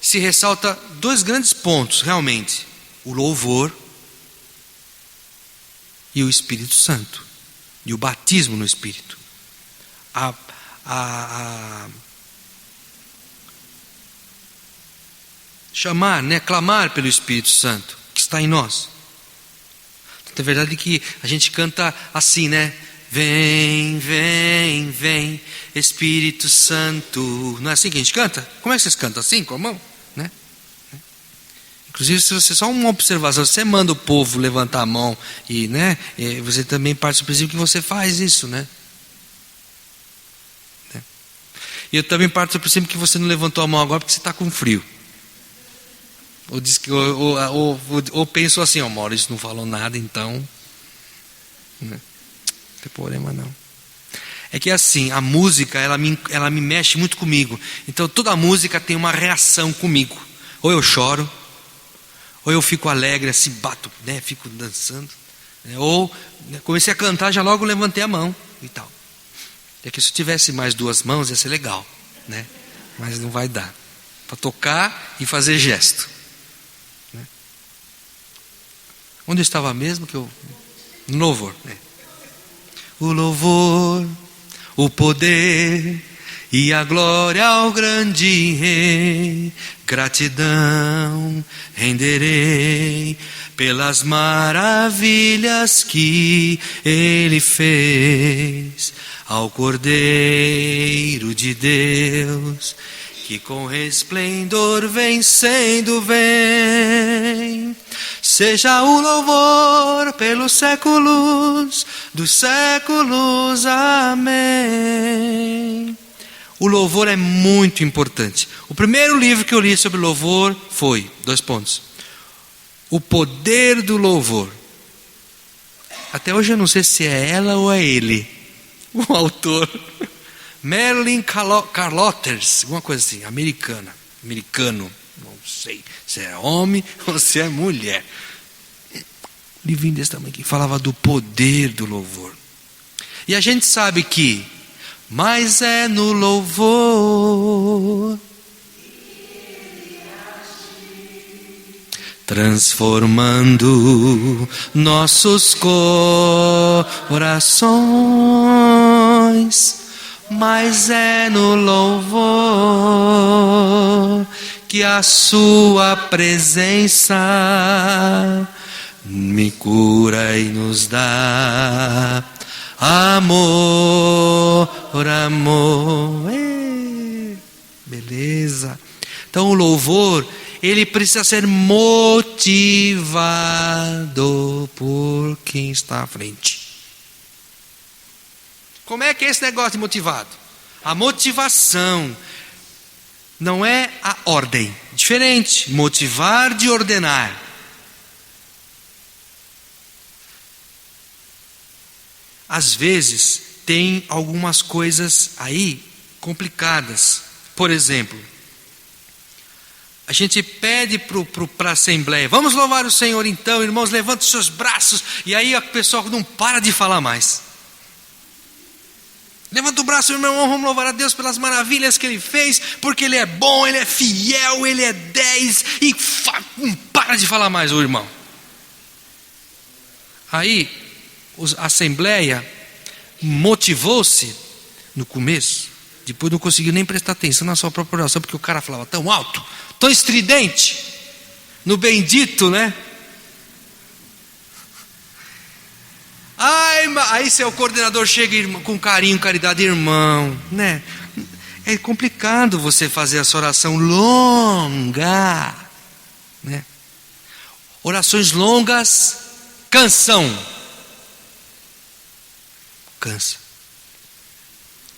se ressalta dois grandes pontos, realmente: o louvor e o Espírito Santo, e o batismo no Espírito. Chamar, né, clamar pelo Espírito Santo que está em nós. É verdade que a gente canta assim, né? Vem, vem, vem, Espírito Santo. Não é assim que a gente canta? Como é que vocês cantam? Assim, com a mão? Né? Inclusive, se você, só uma observação, você manda o povo levantar a mão e, né, você também parte do princípio que você faz isso, né? E eu também parto do princípio que você não levantou a mão agora porque você está com frio. Ou diz que ou pensou assim, Maurício não falou nada, então, né? Não tem problema não. É que assim, a música, ela me mexe muito comigo. Então toda música tem uma reação comigo. Ou eu choro, ou eu fico alegre, assim, bato, né, fico dançando. Né, ou comecei a cantar, já logo levantei a mão e tal. É que se eu tivesse mais 2 mãos ia ser legal, né? Mas não vai dar. Para tocar e fazer gesto. Né? Onde eu estava mesmo? No louvor. Né? O louvor, o poder e a glória ao grande Rei. Gratidão renderei pelas maravilhas que Ele fez. Ao Cordeiro de Deus, que com resplendor vencendo vem. Seja o louvor pelos séculos dos séculos. Amém. O louvor é muito importante. O primeiro livro que eu li sobre louvor foi, 2 pontos, O Poder do Louvor. Até hoje eu não sei se é ela ou é ele, o autor. Marilyn Carlotters, alguma coisa assim, americano, não sei se é homem ou se é mulher. Livrinho desse tamanho que falava do poder do louvor. E a gente sabe que mas é no louvor transformando nossos corações, mas é no louvor que a sua presença me cura e nos dá amor. Beleza. Então o louvor, ele precisa ser motivado por quem está à frente. Como é que é esse negócio de motivado? A motivação não é a ordem. Diferente, motivar de ordenar. Às vezes tem algumas coisas aí complicadas. Por exemplo, a gente pede para a assembleia, vamos louvar o Senhor então, irmãos, levante os seus braços. E aí a pessoa não para de falar mais. Levanta o braço, irmão, vamos louvar a Deus pelas maravilhas que Ele fez, porque Ele é bom, Ele é fiel, Ele é 10. E não para de falar mais o irmão. Aí a assembleia motivou-se no começo, depois não conseguiu nem prestar atenção na sua própria oração, porque o cara falava tão alto, tão estridente, no bendito, né? Aí seu coordenador chega com carinho, caridade, irmão, né? É complicado você fazer essa oração longa, né? Orações longas cansam. Cansa.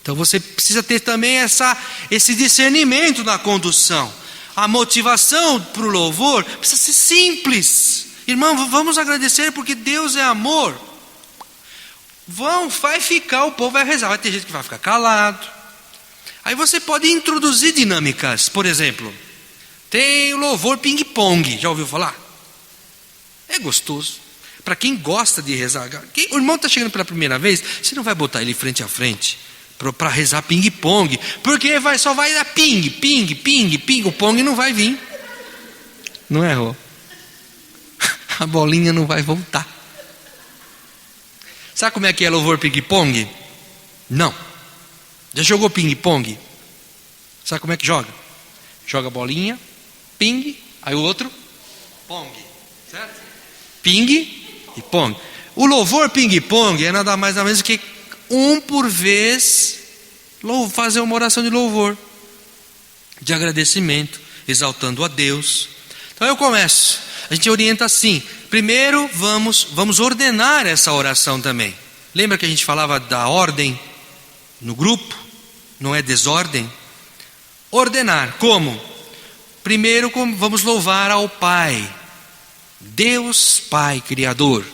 Então você precisa ter também esse discernimento na condução. A motivação para o louvor precisa ser simples. Irmão, vamos agradecer porque Deus é amor. Vai ficar, o povo vai rezar. Vai ter gente que vai ficar calado. Aí você pode introduzir dinâmicas. Por exemplo, tem o louvor ping-pong. Já ouviu falar? É gostoso. Para quem gosta de rezar, o irmão está chegando pela primeira vez, você não vai botar ele frente a frente para rezar ping-pong, porque só vai dar ping, o pong não vai vir. Não é, Rô? A bolinha não vai voltar. Sabe como é que é louvor ping-pong? Não. Já jogou ping-pong? Sabe como é que joga? Joga a bolinha, ping, aí o outro, pong, certo? Ping e pong. O louvor ping-pong é nada mais nada menos que um por vez fazer uma oração de louvor, de agradecimento, exaltando a Deus. Então eu começo. A gente orienta assim. Primeiro vamos ordenar essa oração também. Lembra que a gente falava da ordem no grupo? Não é desordem? Ordenar. Como? Primeiro vamos louvar ao Pai. Deus Pai Criador.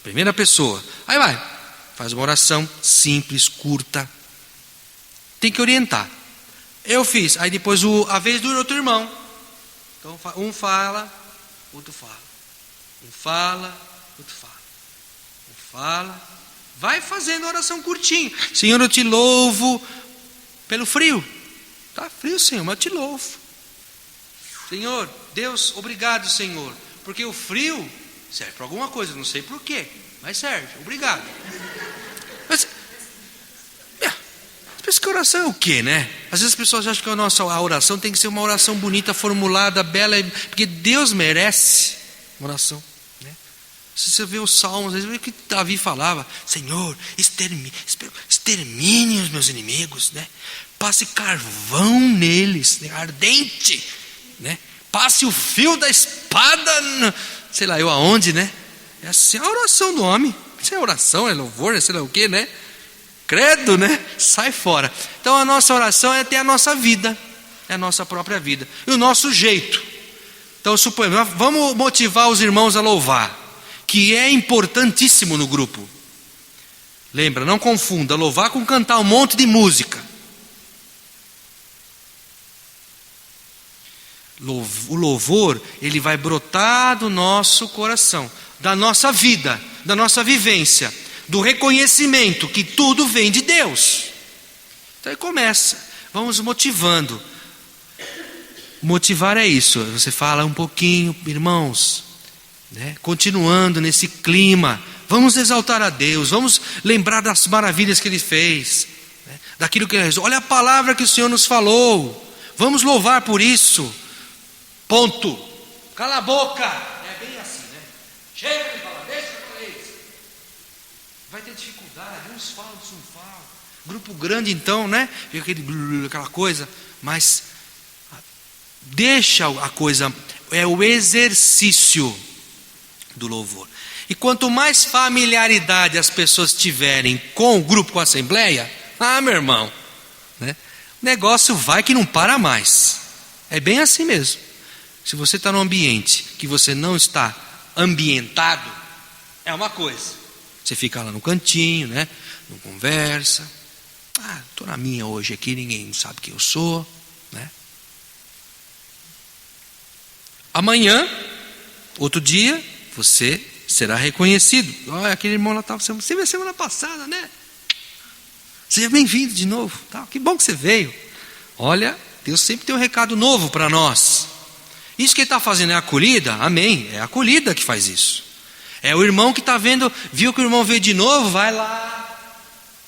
Primeira pessoa. Aí vai. faz uma oração simples, curta. Tem que orientar. Eu fiz, aí depois a vez do outro irmão. Então um fala, outro fala. Um fala, outro fala. Um fala. Vai fazendo a oração curtinho. Senhor, eu te louvo pelo frio. Está frio, Senhor, mas eu te louvo. Senhor, Deus, obrigado, Senhor. Porque o frio serve para alguma coisa, não sei por quê, mas serve, obrigado. Mas pensa que a oração é o quê, né? Às vezes as pessoas acham que a oração tem que ser uma oração bonita, formulada, bela, porque Deus merece uma oração, né? Se você vê os salmos, às vezes o que Davi falava: Senhor, extermine os meus inimigos, né? Passe carvão neles, né? Ardente, né? Passe o fio da espada, sei lá eu aonde, né? É assim a oração do homem. Isso é oração, é louvor, é sei lá o que, né? Credo, né? Sai fora. Então a nossa oração é ter a nossa vida, é a nossa própria vida e o nosso jeito. Então suponhamos, vamos motivar os irmãos a louvar, que é importantíssimo no grupo. Lembra, não confunda louvar com cantar um monte de música. O louvor, ele vai brotar do nosso coração, da nossa vida, da nossa vivência, do reconhecimento que tudo vem de Deus. Então aí começa, vamos motivando. Motivar é isso, você fala um pouquinho, irmãos, né? Continuando nesse clima, vamos exaltar a Deus, vamos lembrar das maravilhas que Ele fez, né? Daquilo que Ele resolveu. Olha a palavra que o Senhor nos falou, vamos louvar por isso. Ponto. Cala a boca. É bem assim, né? Chega de falar, deixa eu falar isso. Vai ter dificuldade, uns falam, outros não falam. Grupo grande então, né? Fica aquela coisa, mas deixa a coisa, é o exercício do louvor. E quanto mais familiaridade as pessoas tiverem com o grupo, com a assembleia, meu irmão, né? O negócio vai que não para mais. É bem assim mesmo. Se você está num ambiente que você não está ambientado, é uma coisa. Você fica lá no cantinho, né? Não conversa. Estou na minha hoje aqui, ninguém sabe quem eu sou, né? Amanhã, outro dia, você será reconhecido. Olha, aquele irmão lá estava, você veio semana passada, né? Seja bem-vindo de novo. Tá? Que bom que você veio. Olha, Deus sempre tem um recado novo para nós. Isso que Ele está fazendo é acolhida? Amém. É a acolhida que faz isso. É o irmão que está vendo, viu que o irmão veio de novo, vai lá,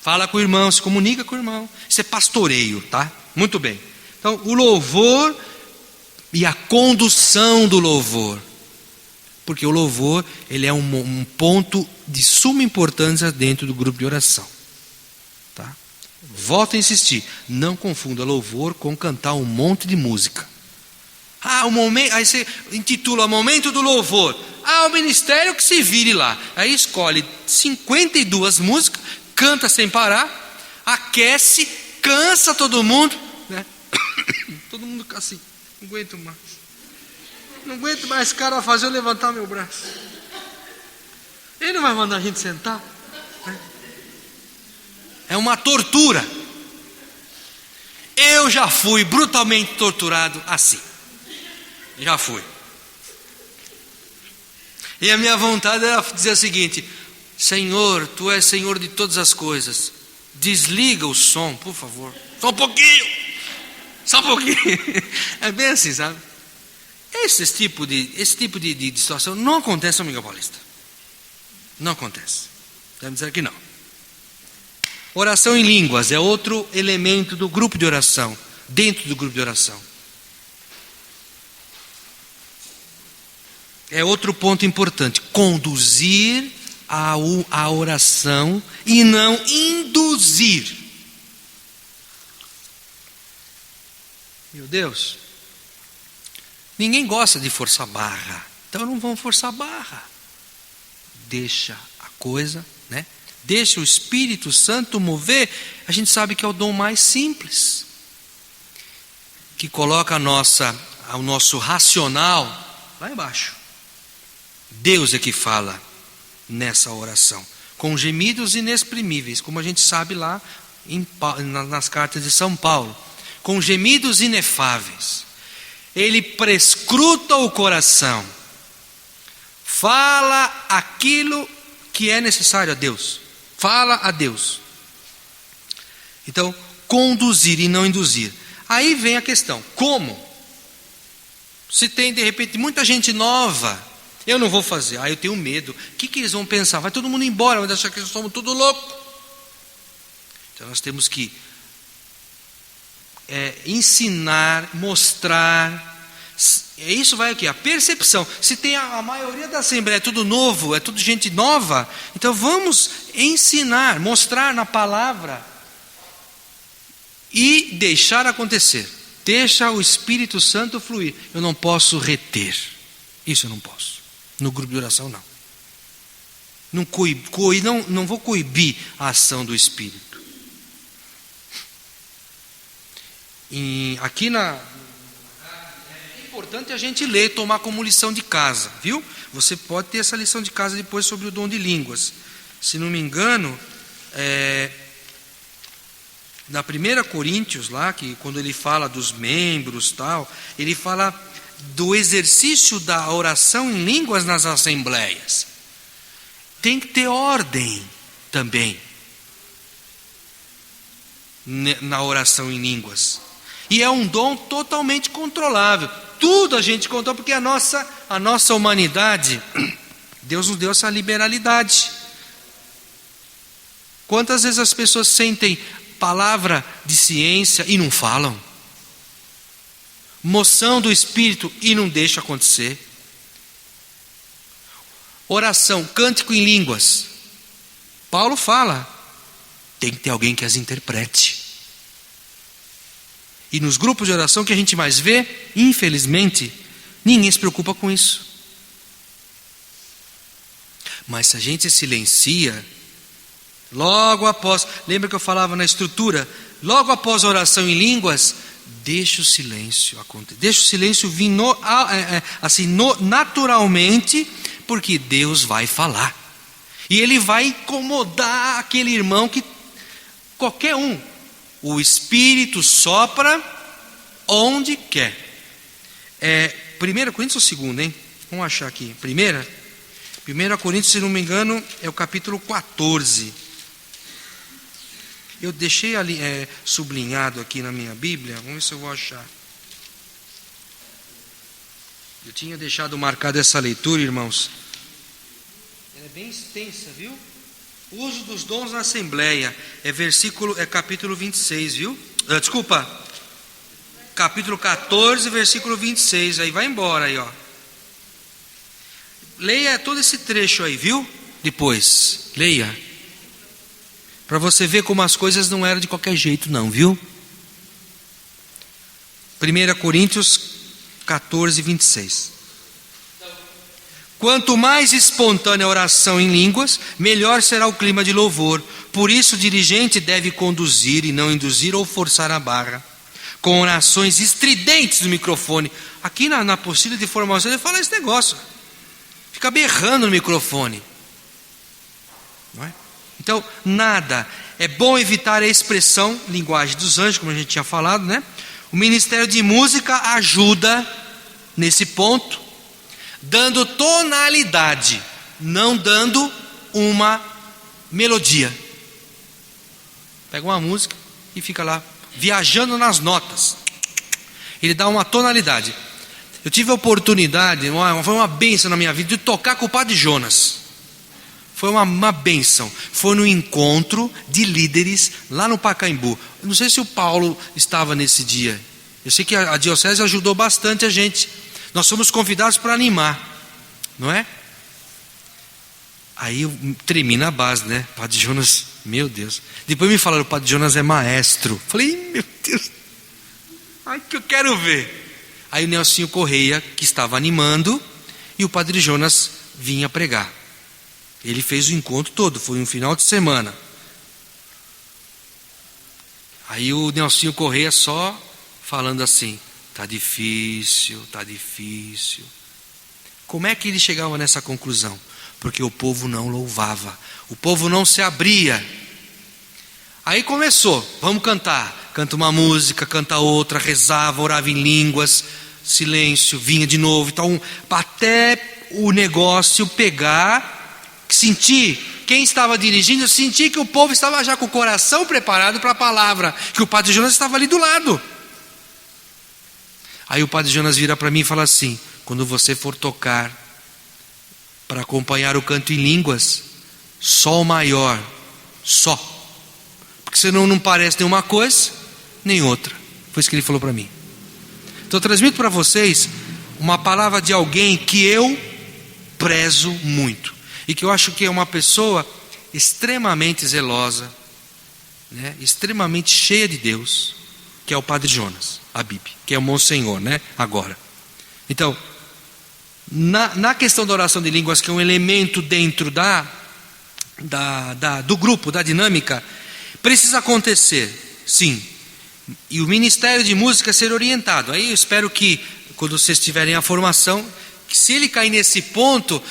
fala com o irmão, se comunica com o irmão. Isso é pastoreio, tá? Muito bem. Então, o louvor e a condução do louvor. Porque o louvor, ele é um ponto de suma importância dentro do grupo de oração. Tá? Volto a insistir, não confunda louvor com cantar um monte de música. O momento, aí você intitula Momento do Louvor. O ministério que se vire lá. Aí escolhe 52 músicas, canta sem parar, aquece, cansa todo mundo, né? Todo mundo assim, não aguento mais. Não aguento mais, esse cara vai fazer eu levantar meu braço. Ele não vai mandar a gente sentar, né? É uma tortura. Eu já fui brutalmente torturado assim. Já fui. E a minha vontade era dizer o seguinte: Senhor, Tu és Senhor de todas as coisas. Desliga o som, por favor. Só um pouquinho. Só um pouquinho. É bem assim, sabe? Esse tipo de situação não acontece no Miguel Paulista. Não acontece. Deve dizer que não. Oração em línguas é outro elemento do grupo de oração. Dentro do grupo de oração. É outro ponto importante. Conduzir a oração e não induzir. Meu Deus. Ninguém gosta de forçar barra. Então não vamos forçar barra. Deixa a coisa, né? Deixa o Espírito Santo mover. A gente sabe que é o dom mais simples. Que coloca o nosso racional lá embaixo. Deus é que fala nessa oração. com gemidos inexprimíveis, como a gente sabe lá nas cartas de São Paulo, com gemidos inefáveis. Ele prescruta o coração, fala aquilo que é necessário a Deus, fala a Deus. Então, conduzir e não induzir. Aí vem a questão, como? Se tem de repente muita gente nova, eu não vou fazer, eu tenho medo. O que eles vão pensar? Vai todo mundo embora, vai achar que nós somos tudo louco. Então nós temos que ensinar, mostrar. Isso vai o quê? A percepção. Se tem a maioria da Assembleia é tudo novo, é tudo gente nova, então vamos ensinar, mostrar na palavra e deixar acontecer. Deixa o Espírito Santo fluir. Eu não posso reter. Isso eu não posso. No grupo de oração não. Não vou coibir a ação do Espírito. Aqui é importante a gente ler, tomar como lição de casa, viu? Você pode ter essa lição de casa depois sobre o dom de línguas. Se não me engano, na 1 Coríntios lá, que quando ele fala dos membros tal, ele fala do exercício da oração em línguas nas assembleias. Tem que ter ordem também na oração em línguas. E é um dom totalmente controlável. Tudo a gente controla, porque a nossa humanidade, Deus nos deu essa liberalidade. Quantas vezes as pessoas sentem palavra de ciência e não falam? Moção do Espírito e não deixa acontecer? Oração, cântico em línguas. Paulo fala, tem que ter alguém que as interprete. E nos grupos de oração que a gente mais vê, infelizmente, ninguém se preocupa com isso. Mas se a gente silencia, logo após, lembra que eu falava na estrutura, logo após a oração em línguas, deixa o silêncio acontecer, deixa o silêncio vir naturalmente, porque Deus vai falar, e Ele vai incomodar aquele irmão que, qualquer um, o Espírito sopra onde quer. 1 Coríntios ou 2, hein? Vamos achar aqui. 1 Coríntios, se não me engano, é o capítulo 14. Eu deixei ali sublinhado aqui na minha Bíblia. Vamos ver se eu vou achar. Eu tinha deixado marcado essa leitura, irmãos. Ela é bem extensa, viu? Uso dos dons na Assembleia. É capítulo 26, viu? Capítulo 14, versículo 26. Aí vai embora aí, ó. Leia todo esse trecho aí, viu? Depois, leia. Para você ver como as coisas não eram de qualquer jeito não, viu? 1 Coríntios 14, 26. Quanto mais espontânea a oração em línguas, melhor será o clima de louvor. Por isso o dirigente deve conduzir e não induzir ou forçar a barra, com orações estridentes no microfone. Aqui na apostila de formação ele fala esse negócio. Fica berrando no microfone. Não é? Então, nada. É bom evitar a expressão linguagem dos anjos, como a gente tinha falado, né? O Ministério de Música ajuda nesse ponto, dando tonalidade, não dando uma melodia. Pega uma música e fica lá viajando nas notas. Ele dá uma tonalidade. Eu tive a oportunidade, foi uma bênção na minha vida, de tocar com o Padre Jonas. Foi uma bênção. Foi no encontro de líderes lá no Pacaembu. Eu não sei se o Paulo estava nesse dia. Eu sei que a diocese ajudou bastante a gente. Nós fomos convidados para animar, não é? Aí eu tremi na base, né? Padre Jonas, meu Deus. Depois me falaram, o Padre Jonas é maestro. Falei, meu Deus, ai que eu quero ver. Aí o Nelsinho Correia, que estava animando, e o Padre Jonas vinha pregar. Ele fez o encontro todo, foi um final de semana. Aí o Nelsinho Correia só falando assim, tá difícil. Como é que ele chegava nessa conclusão? porque o povo não louvava, o povo não se abria. Aí começou, vamos cantar, canta uma música, canta outra, rezava, orava em línguas, silêncio, vinha de novo, então até o negócio pegar, sentir, quem estava dirigindo, sentir que o povo estava já com o coração preparado para a palavra, que o Padre Jonas estava ali do lado. Aí o Padre Jonas vira para mim e fala assim: quando você for tocar para acompanhar o canto em línguas, Sol maior, só, porque senão não parece nenhuma coisa nem outra. Foi isso que ele falou para mim. Então eu transmito para vocês uma palavra de alguém que eu prezo muito e que eu acho que é uma pessoa extremamente zelosa, né? Extremamente cheia de Deus, que é o Padre Jonas Habib, que é o Monsenhor, né? Agora, então, na questão da oração de línguas, que é um elemento dentro do grupo, da dinâmica, precisa acontecer, sim, e o Ministério de Música ser orientado. Aí eu espero que, quando vocês tiverem a formação, que se ele cair nesse ponto,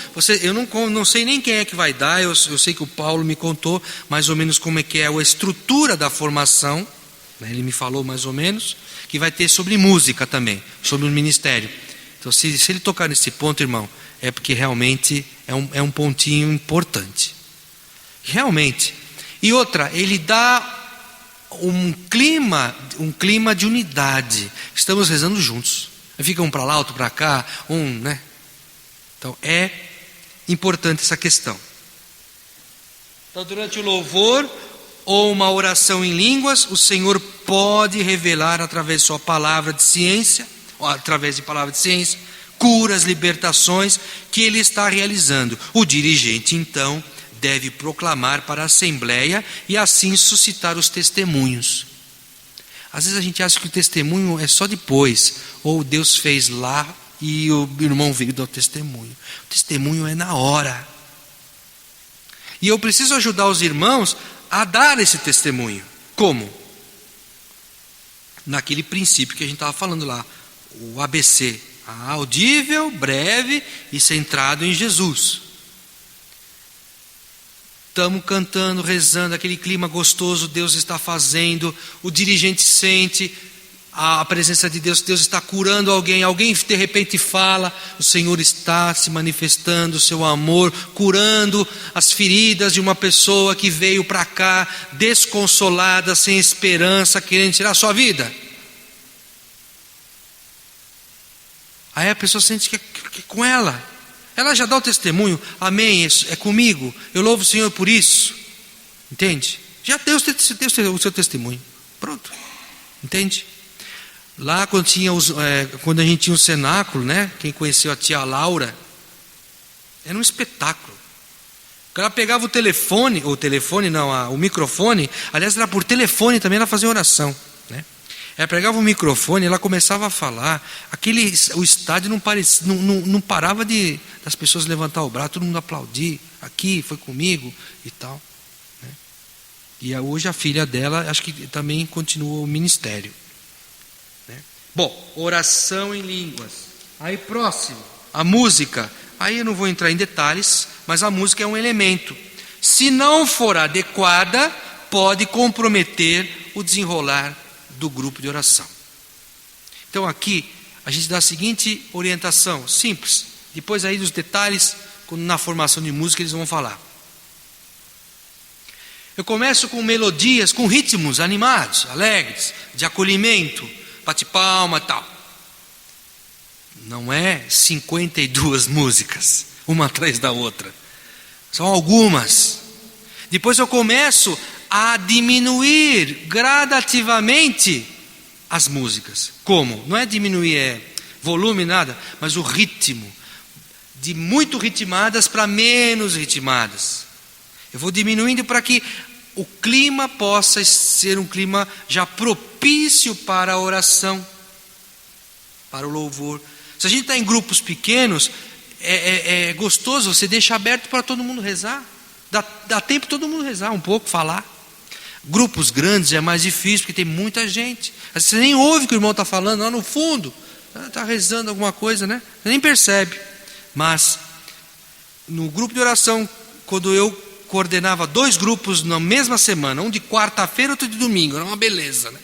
eu não sei nem quem é que vai dar, eu sei que o Paulo me contou mais ou menos como é que é a estrutura da formação, né? Ele me falou mais ou menos, que vai ter sobre música também, sobre o ministério. Então se ele tocar nesse ponto, irmão, é porque realmente é um pontinho importante. Realmente. E outra, ele dá um clima de unidade. Estamos rezando juntos. Fica um para lá, outro para cá, né? Então é importante essa questão. Então durante o louvor ou uma oração em línguas, o Senhor pode revelar através de sua palavra de ciência, ou através de palavra de ciência, curas, libertações que ele está realizando. O dirigente então deve proclamar para a assembleia e assim suscitar os testemunhos. Às vezes a gente acha que o testemunho é só depois, ou Deus fez lá e o irmão veio dar o testemunho. O testemunho é na hora. E eu preciso ajudar os irmãos a dar esse testemunho. Como? Naquele princípio que a gente estava falando lá, o ABC, audível, breve e centrado em Jesus. Estamos cantando, rezando, aquele clima gostoso Deus está fazendo, o dirigente sente a presença de Deus, Deus está curando alguém de repente fala, o Senhor está se manifestando o seu amor, curando as feridas de uma pessoa que veio para cá desconsolada, sem esperança, querendo tirar a sua vida. Aí a pessoa sente que é com ela já dá o testemunho, amém, é comigo, eu louvo o Senhor por isso, entende? Já deu o seu testemunho, pronto, entende? Lá quando a gente tinha um cenáculo, né? Quem conheceu a tia Laura, era um espetáculo. O cara pegava o microfone, aliás era por telefone também, ela fazia oração, né? Ela pegava o microfone, ela começava a falar, o estádio não parava das pessoas levantar o braço, todo mundo aplaudir, aqui, foi comigo e tal, né? E hoje a filha dela, acho que também continua o ministério, né? Bom, oração em línguas. Aí próximo, a música. Aí eu não vou entrar em detalhes, mas a música é um elemento. Se não for adequada, pode comprometer o desenrolar do grupo de oração. Então aqui a gente dá a seguinte orientação, simples. Depois aí dos detalhes, na formação de música eles vão falar. Eu começo com melodias, com ritmos animados, alegres, de acolhimento, bate-palma e tal. Não é 52 músicas, uma atrás da outra. São algumas. Depois eu começo a diminuir gradativamente as músicas. Como? Não é diminuir volume, nada, mas o ritmo. De muito ritmadas para menos ritmadas. Eu vou diminuindo para que o clima possa ser um clima já propício para a oração, para o louvor. Se a gente está em grupos pequenos, é gostoso, você deixa aberto para todo mundo rezar. Dá tempo todo mundo rezar um pouco, falar. Grupos grandes é mais difícil, porque tem muita gente. Você nem ouve o que o irmão está falando lá no fundo. Está rezando alguma coisa, né? Você nem percebe. Mas no grupo de oração, quando eu coordenava 2 grupos na mesma semana, um de quarta-feira, outro de domingo, era uma beleza, né?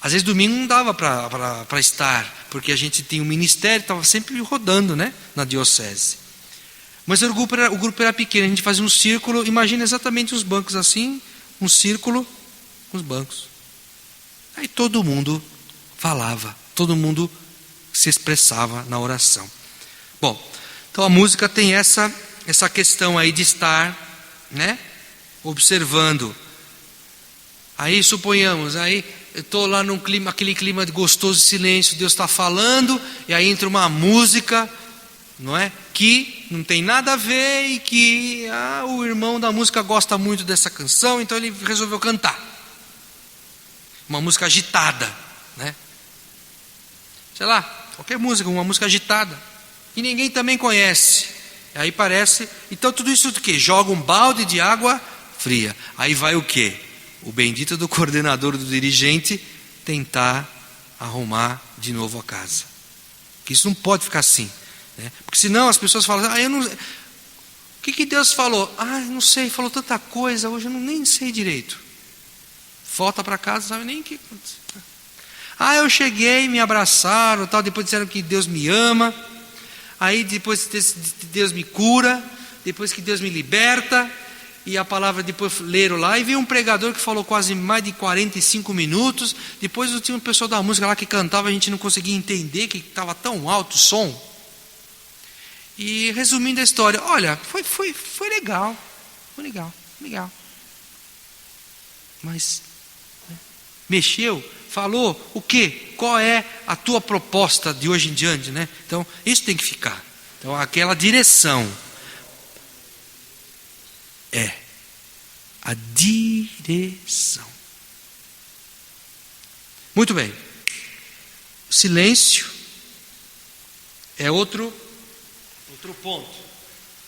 Às vezes domingo não dava para estar, porque a gente tinha um ministério, estava sempre rodando, né, na diocese. Mas o grupo era pequeno, a gente fazia um círculo, imagina exatamente os bancos assim, um círculo com os bancos. Aí todo mundo falava, todo mundo se expressava na oração. Bom, então a música tem essa questão aí de estar, né, observando. Aí suponhamos, aí eu estou lá num clima, aquele clima de gostoso de silêncio, Deus está falando, e aí entra uma música, não é? Que não tem nada a ver e que o irmão da música gosta muito dessa canção, então ele resolveu cantar. Uma música agitada, né? Sei lá, qualquer música, uma música agitada, e ninguém também conhece. Aí parece, então tudo isso do quê? Joga um balde de água fria. Aí vai o quê? O bendito do coordenador, do dirigente, tentar arrumar de novo a casa. Que isso não pode ficar assim, né? Porque senão as pessoas falam, eu não... O que Deus falou? Não sei, falou tanta coisa, hoje eu nem sei direito. Volta para casa, não sabe nem o que aconteceu. Eu cheguei, me abraçaram, tal, depois disseram que Deus me ama, aí depois Deus me cura, depois que Deus me liberta, e a palavra depois leram lá, e veio um pregador que falou quase mais de 45 minutos, depois tinha um pessoal da música lá que cantava, a gente não conseguia entender, que estava tão alto o som. E resumindo a história, olha, foi legal, legal. Mas, né, mexeu, falou o quê? Qual é a tua proposta de hoje em diante, né? Então, isso tem que ficar. Então, aquela direção. A direção. Muito bem. O silêncio é outro ponto.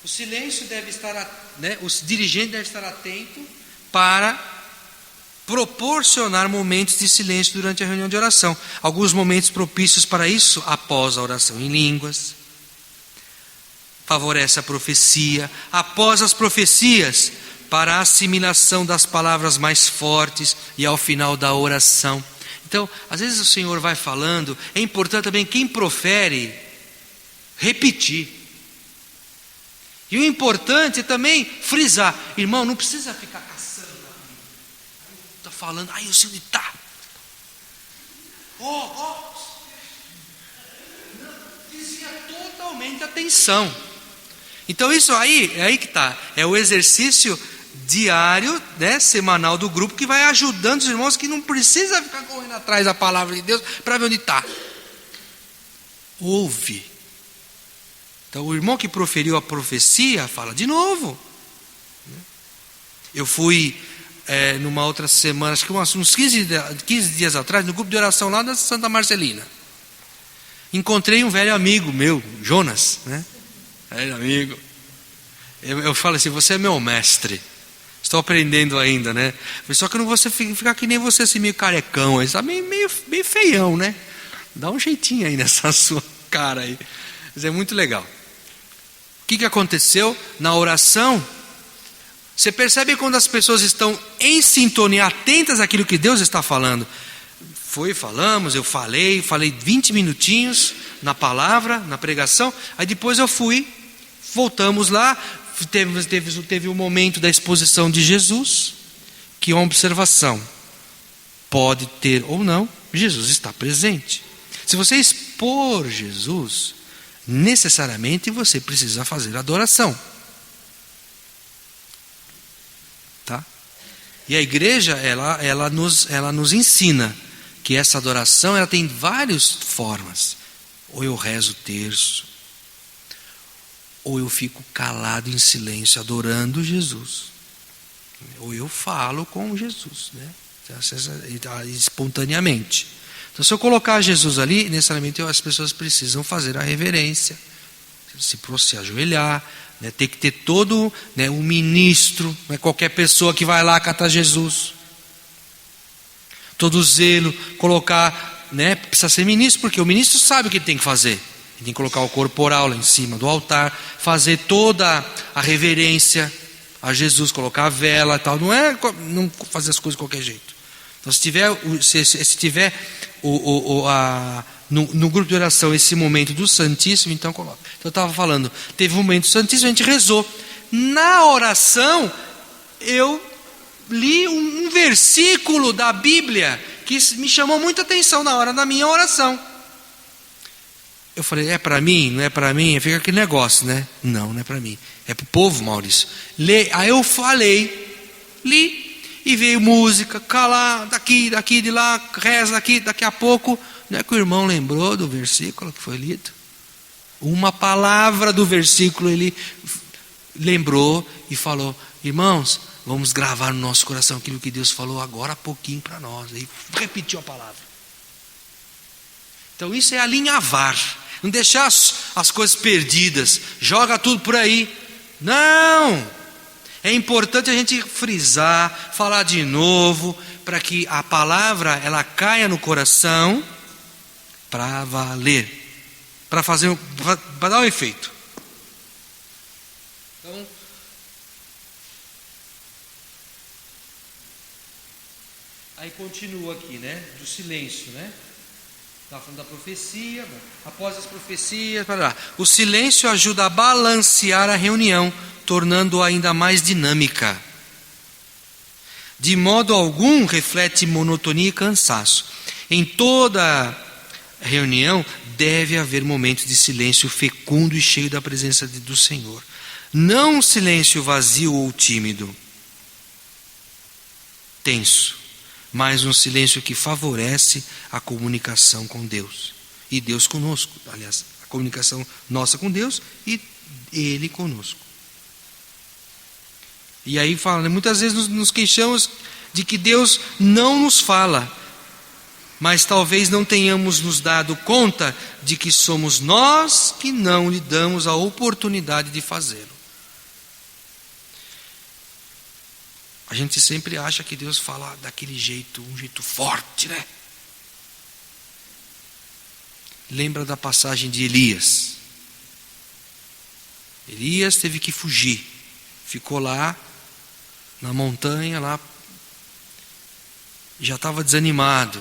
O silêncio deve estar, né, o dirigente deve estar atento para proporcionar momentos de silêncio durante a reunião de oração. Alguns momentos propícios para isso após a oração em línguas. Favorece a profecia. Após as profecias, para a assimilação das palavras mais fortes e ao final da oração. Então, às vezes o Senhor vai falando, é importante também quem profere repetir. E o importante é também frisar, irmão, não precisa ficar caçando. Está falando, eu sei onde está. Desvia totalmente a atenção. Então isso aí, é aí que está, é o exercício diário, né, semanal do grupo, que vai ajudando os irmãos que não precisa ficar correndo atrás da palavra de Deus para ver onde está. Ouve. Então o irmão que proferiu a profecia fala de novo. Eu fui numa outra semana, acho que uns 15 dias atrás, no grupo de oração lá da Santa Marcelina. Encontrei um velho amigo meu, Jonas, né? Velho amigo. Eu falo assim, você é meu mestre. Estou aprendendo ainda, né? Só que eu não vou ficar que nem você, assim, meio carecão. Está meio feião, né? Dá um jeitinho aí nessa sua cara aí. Mas é muito legal. O que aconteceu na oração? Você percebe quando as pessoas estão em sintonia, atentas àquilo que Deus está falando. Eu falei 20 minutinhos na palavra, na pregação. Aí depois voltamos lá. Teve um momento da exposição de Jesus, que é uma observação. Pode ter ou não, Jesus está presente. Se você expor Jesus, necessariamente você precisa fazer adoração. Tá? E a igreja, ela nos ensina que essa adoração ela tem várias formas. Ou eu rezo o terço, ou eu fico calado em silêncio adorando Jesus, ou eu falo com Jesus, né? Espontaneamente. Então, se eu colocar Jesus ali, necessariamente as pessoas precisam fazer a reverência, se ajoelhar, né? Tem que ter todo, né, um ministro, não é qualquer pessoa que vai lá catar Jesus. Todo zelo, colocar, né? Precisa ser ministro, porque o ministro sabe o que ele tem que fazer. tem que colocar o corporal lá em cima do altar, fazer toda a reverência a Jesus, colocar a vela e tal. Não é não fazer as coisas de qualquer jeito. Então, se tiver no grupo de oração esse momento do Santíssimo, então coloca. Então eu estava falando, teve um momento do Santíssimo, a gente rezou. Na oração, eu li um versículo da Bíblia que me chamou muita atenção na hora da minha oração. Eu falei, é para mim? Não é para mim? Fica aquele negócio, né? Não é para mim. É para o povo, Maurício. Aí eu li, e veio música, calar, daqui, de lá, reza daqui, daqui a pouco. Não é que o irmão lembrou do versículo que foi lido? Uma palavra do versículo ele lembrou e falou, irmãos, vamos gravar no nosso coração aquilo que Deus falou agora há pouquinho para nós. E repetiu a palavra. Então isso é alinhavar. Não deixar as coisas perdidas. Joga tudo por aí. Não! É importante a gente frisar, falar de novo, para que a palavra ela caia no coração para valer, para dar um efeito. Então, aí continua aqui, né? Do silêncio, né? Está falando da profecia. Após as profecias, o silêncio ajuda a balancear a reunião, tornando-a ainda mais dinâmica. De modo algum reflete monotonia e cansaço. Em toda reunião deve haver momentos de silêncio fecundo e cheio da presença do Senhor. Não um silêncio vazio ou tímido, tenso, mas um silêncio que favorece a comunicação com Deus e Deus conosco. Aliás, a comunicação nossa com Deus e Ele conosco. E aí fala, muitas vezes nos queixamos de que Deus não nos fala, mas talvez não tenhamos nos dado conta de que somos nós que não lhe damos a oportunidade de fazê-lo. A gente sempre acha que Deus fala daquele jeito, um jeito forte, né? Lembra da passagem de Elias. Elias teve que fugir. Ficou lá, na montanha, lá. Já estava desanimado.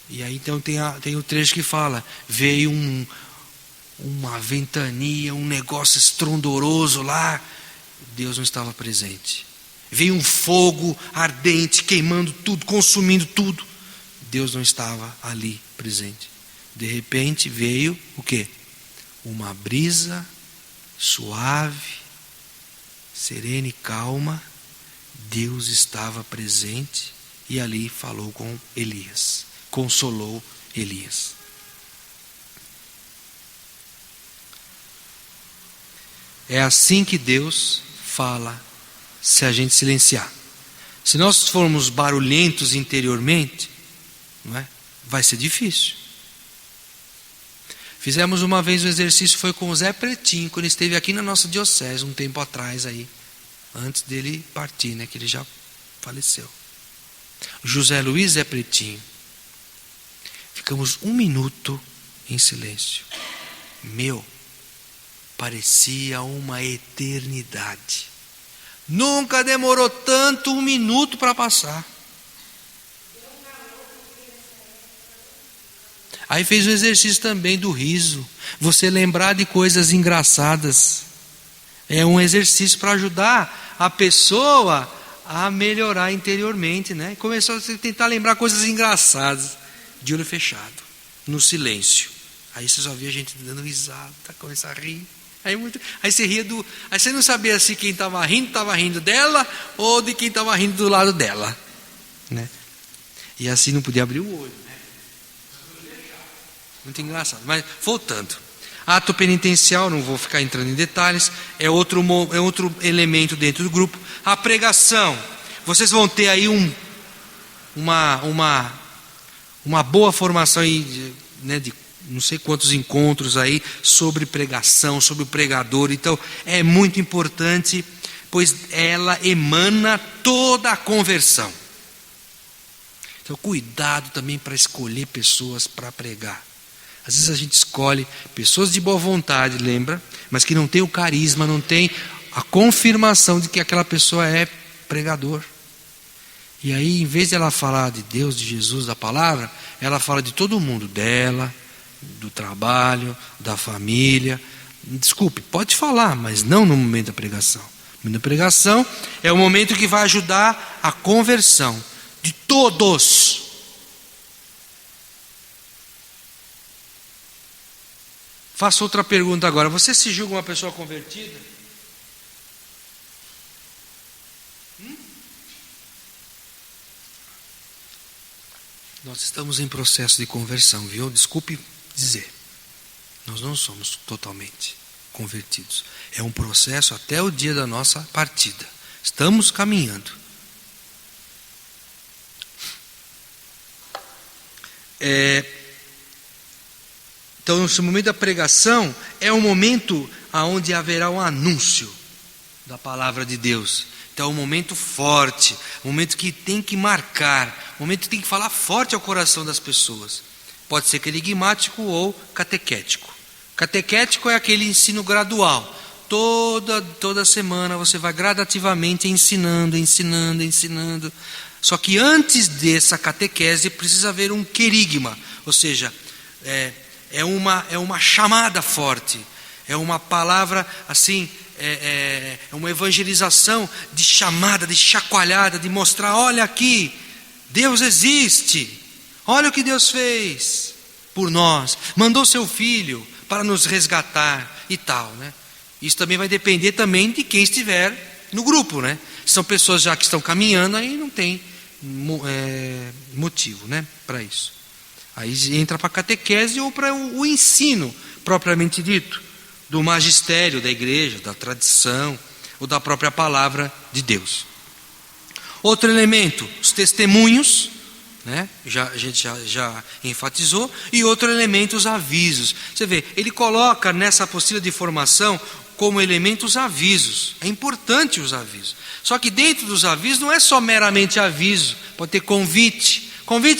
E aí então tem o trecho que fala, veio uma ventania, um negócio estrondoroso lá. Deus não estava presente. Veio um fogo ardente, queimando tudo, consumindo tudo. Deus não estava ali presente. De repente veio o quê? Uma brisa suave, serena e calma. Deus estava presente e ali falou com Elias, consolou Elias. É assim que Deus fala se a gente silenciar. Se nós formos barulhentos interiormente, não é? Vai ser difícil. Fizemos uma vez um exercício, foi com o Zé Pretinho, quando ele esteve aqui na nossa diocese, um tempo atrás aí, antes dele partir, né, que ele já faleceu. José Luiz Zé Pretinho. Ficamos 1 minuto em silêncio. Parecia uma eternidade. Nunca demorou tanto 1 minuto para passar. Aí fez o exercício também do riso. Você lembrar de coisas engraçadas. É um exercício para ajudar a pessoa a melhorar interiormente, né? Começou a tentar lembrar coisas engraçadas, de olho fechado, no silêncio. Aí você só via a gente dando risada, começar a rir. Aí você ria aí você não sabia se quem estava rindo dela ou de quem estava rindo do lado dela, né? E assim não podia abrir o olho, né? Muito engraçado. Mas voltando, ato penitencial, não vou ficar entrando em detalhes, é outro elemento dentro do grupo. A pregação, vocês vão ter aí uma boa formação aí, né, de não sei quantos encontros aí sobre pregação, sobre o pregador. Então é muito importante, pois ela emana toda a conversão. Então cuidado também para escolher pessoas para pregar. Às vezes a gente escolhe pessoas de boa vontade, lembra? Mas que não tem o carisma, não tem a confirmação de que aquela pessoa é pregador. E aí, em vez de ela falar de Deus, de Jesus, da palavra, ela fala de todo mundo, dela, do trabalho, da família. Desculpe, pode falar, mas não no momento da pregação. O momento da pregação é o momento que vai ajudar a conversão de todos. Faço outra pergunta agora. Você se julga uma pessoa convertida? Nós estamos em processo de conversão, viu? Desculpe dizer. Nós não somos totalmente convertidos. É um processo até o dia da nossa partida. Estamos caminhando. Então, esse momento da pregação é um momento onde haverá um anúncio da palavra de Deus. Então é um momento forte, um momento que tem que marcar, um momento que tem que falar forte ao coração das pessoas. Pode ser querigmático ou catequético. Catequético é aquele ensino gradual. Toda semana você vai gradativamente ensinando. Só que antes dessa catequese precisa haver um querigma, ou seja, é uma chamada forte, é uma palavra assim, é uma evangelização de chamada, de chacoalhada, de mostrar, olha aqui, Deus existe, olha o que Deus fez por nós, mandou seu Filho para nos resgatar e tal, né? Isso também vai depender também de quem estiver no grupo, né? São pessoas já que estão caminhando, aí não tem motivo, né, para isso. Aí entra para a catequese ou para o ensino propriamente dito, do magistério da igreja, da tradição, ou da própria palavra de Deus. Outro elemento, os testemunhos, né? A gente já enfatizou, e outro elemento, os avisos. Você vê, ele coloca nessa apostila de formação como elemento os avisos. É importante os avisos. Só que dentro dos avisos não é só meramente aviso, pode ter convite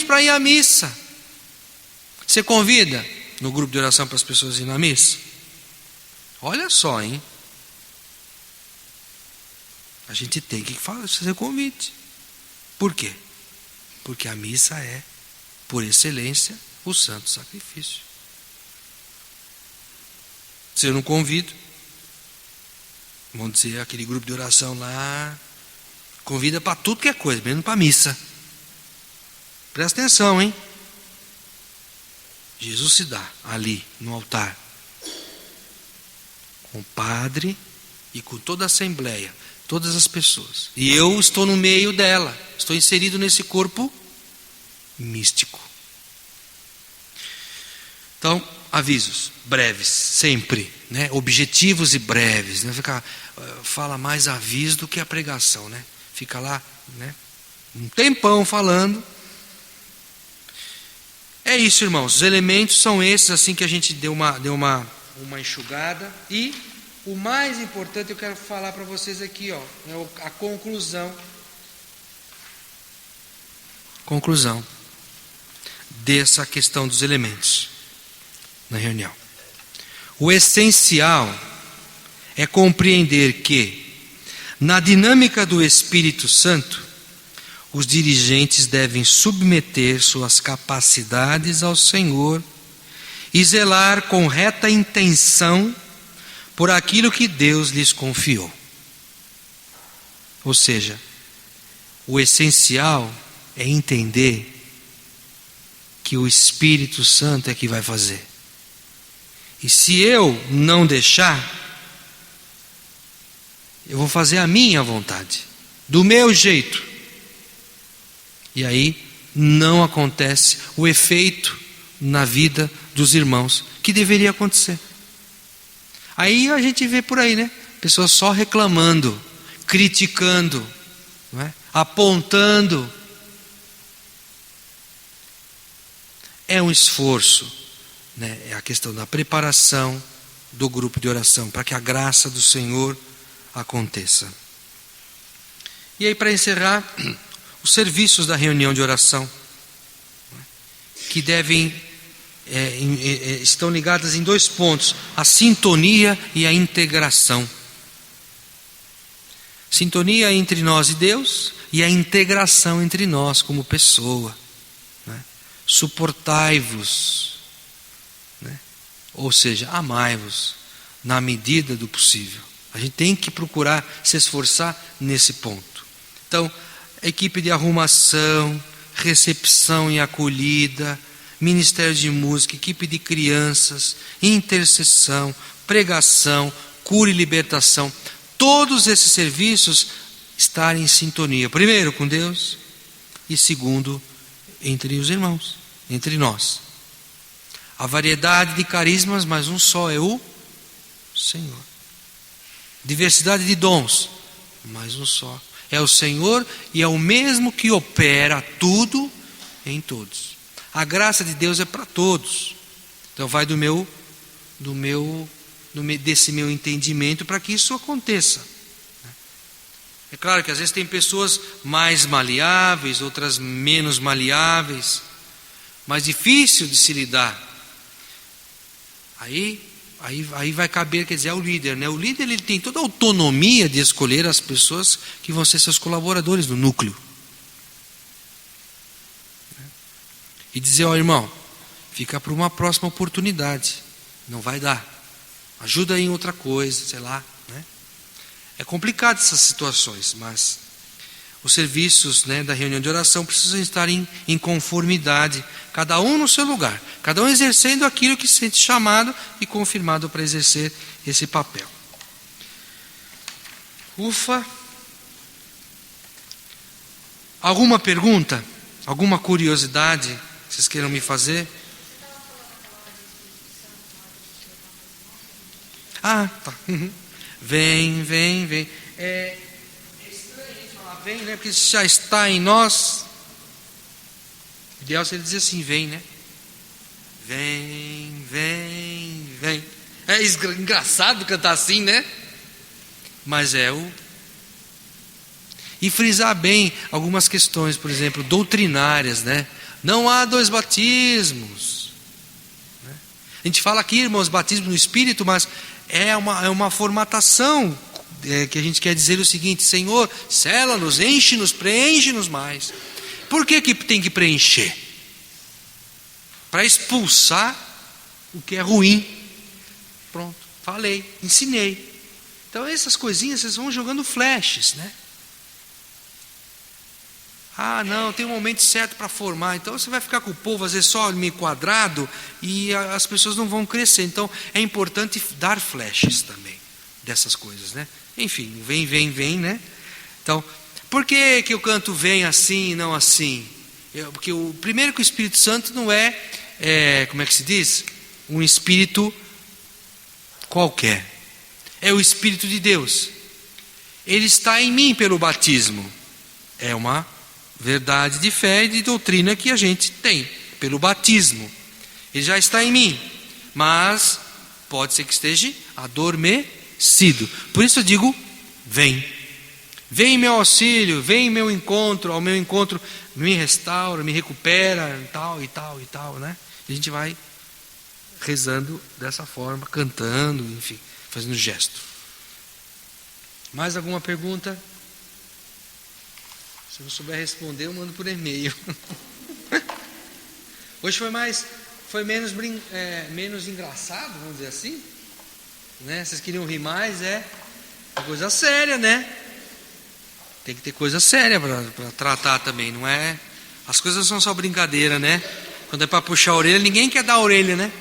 para ir à missa. Você convida no grupo de oração para as pessoas irem na missa? Olha só, hein? A gente tem que fazer convite. Por quê? Porque a missa é, por excelência, o santo sacrifício. Se eu não convido, vamos dizer, aquele grupo de oração lá, convida para tudo que é coisa, menos para a missa. Presta atenção, hein? Jesus se dá ali no altar, com o padre e com toda a assembleia, todas as pessoas. E eu estou no meio dela, estou inserido nesse corpo místico. Então, avisos breves, sempre, né? Objetivos e breves, né? Fala mais aviso do que a pregação, né? Fica lá, né? Um tempão falando. É isso, irmãos. Os elementos são esses, assim, que a gente deu uma enxugada. E o mais importante eu quero falar para vocês aqui, ó, é a conclusão dessa questão dos elementos na reunião. O essencial é compreender que, na dinâmica do Espírito Santo, os dirigentes devem submeter suas capacidades ao Senhor e zelar com reta intenção por aquilo que Deus lhes confiou. Ou seja, o essencial é entender que o Espírito Santo é que vai fazer. E se eu não deixar, eu vou fazer a minha vontade, do meu jeito. E aí não acontece o efeito na vida dos irmãos que deveria acontecer. Aí a gente vê por aí, né? Pessoas só reclamando, criticando, não é? Apontando. É um esforço, né? É a questão da preparação do grupo de oração para que a graça do Senhor aconteça. E aí, para encerrar, os serviços da reunião de oração, que devem estão ligadas em 2 pontos: a sintonia e a integração. Sintonia entre nós e Deus e a integração entre nós como pessoa, né? Suportai-vos, né? Ou seja, amai-vos na medida do possível. A gente tem que procurar se esforçar nesse ponto. Então, equipe de arrumação, recepção e acolhida, ministério de música, equipe de crianças, intercessão, pregação, cura e libertação. Todos esses serviços estarem em sintonia. Primeiro, com Deus. E segundo, entre os irmãos, entre nós. A variedade de carismas, mas um só é o Senhor. Diversidade de dons, mas um só. É o Senhor e é o mesmo que opera tudo em todos. A graça de Deus é para todos. Então vai desse meu entendimento para que isso aconteça. É claro que às vezes tem pessoas mais maleáveis, outras menos maleáveis, mais difícil de se lidar. Aí vai caber, quer dizer, ao líder, né? O líder, ele tem toda a autonomia de escolher as pessoas que vão ser seus colaboradores no núcleo. E dizer, ó irmão, fica para uma próxima oportunidade. Não vai dar. Ajuda em outra coisa, sei lá, né? É complicado essas situações, mas os serviços, né, da reunião de oração precisam estar em conformidade, cada um no seu lugar, cada um exercendo aquilo que se sente chamado e confirmado para exercer esse papel. Ufa! Alguma pergunta? Alguma curiosidade que vocês queiram me fazer? Ah, tá. Vem. É estranho a gente falar vem, né? Porque isso já está em nós. O ideal seria dizer assim, vem, né? Vem. É engraçado cantar assim, né? Mas E frisar bem algumas questões, por exemplo, doutrinárias, né? Não há 2 batismos. Né? A gente fala aqui, irmãos, batismo no Espírito, mas é uma formatação que a gente quer dizer o seguinte: Senhor, sela-nos, enche-nos, preenche-nos mais. Por que tem que preencher? Para expulsar o que é ruim. Pronto, falei, ensinei. Então essas coisinhas vocês vão jogando flashes, né? Ah, não, tem um momento certo para formar. Então você vai ficar com o povo às vezes só meio quadrado e as pessoas não vão crescer. Então é importante dar flashes também dessas coisas, né? Enfim, vem, né? Então, por que eu canto vem assim e não assim? Porque primeiro que o Espírito Santo não é, como é que se diz? Um espírito qualquer. É o Espírito de Deus. Ele está em mim pelo batismo. É uma verdade de fé e de doutrina que a gente tem pelo batismo. Ele já está em mim, mas pode ser que esteja adormecido. Por isso eu digo, vem em meu auxílio, vem em meu encontro, ao meu encontro me restaura, me recupera, e tal, né? E a gente vai rezando dessa forma, cantando, enfim, fazendo gesto. Mais alguma pergunta? Se não souber responder, eu mando por e-mail. Hoje foi menos engraçado, vamos dizer assim, né? Vocês queriam rir mais, uma coisa séria, né? Tem que ter coisa séria para tratar também, não é? As coisas não são só brincadeira, né? Quando é para puxar a orelha, ninguém quer dar a orelha, né?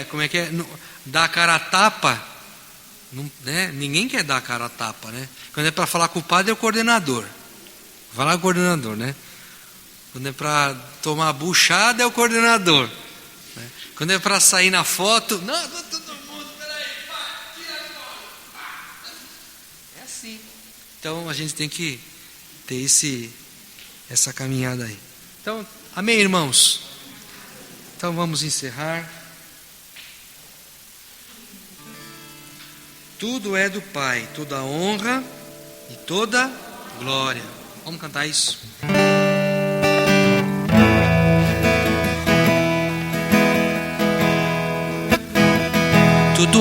Como é que é? Dar a cara a tapa. Não, né? Ninguém quer dar a cara a tapa, né? Quando é para falar com o padre, é o coordenador. Vai lá o coordenador, né? Quando é para tomar buchada, é o coordenador, né? Quando é para sair na foto, não, todo mundo, peraí, tira a foto. É assim. Então a gente tem que ter essa caminhada aí. Então, amém, irmãos? Então vamos encerrar. Tudo é do Pai, toda honra e toda glória. Vamos cantar isso.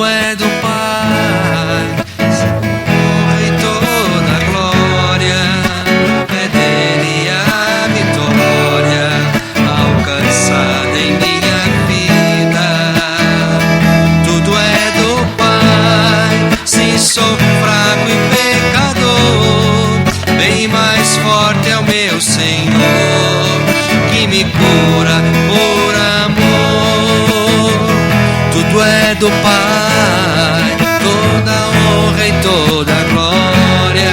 tudo é do Pai. Honra e toda glória é dele a vitória alcançada em minha vida. Tudo é do Pai. Se sou fraco e pecador, bem mais forte é o meu Senhor, que me cura por amor. Tudo é do Pai, toda honra e toda glória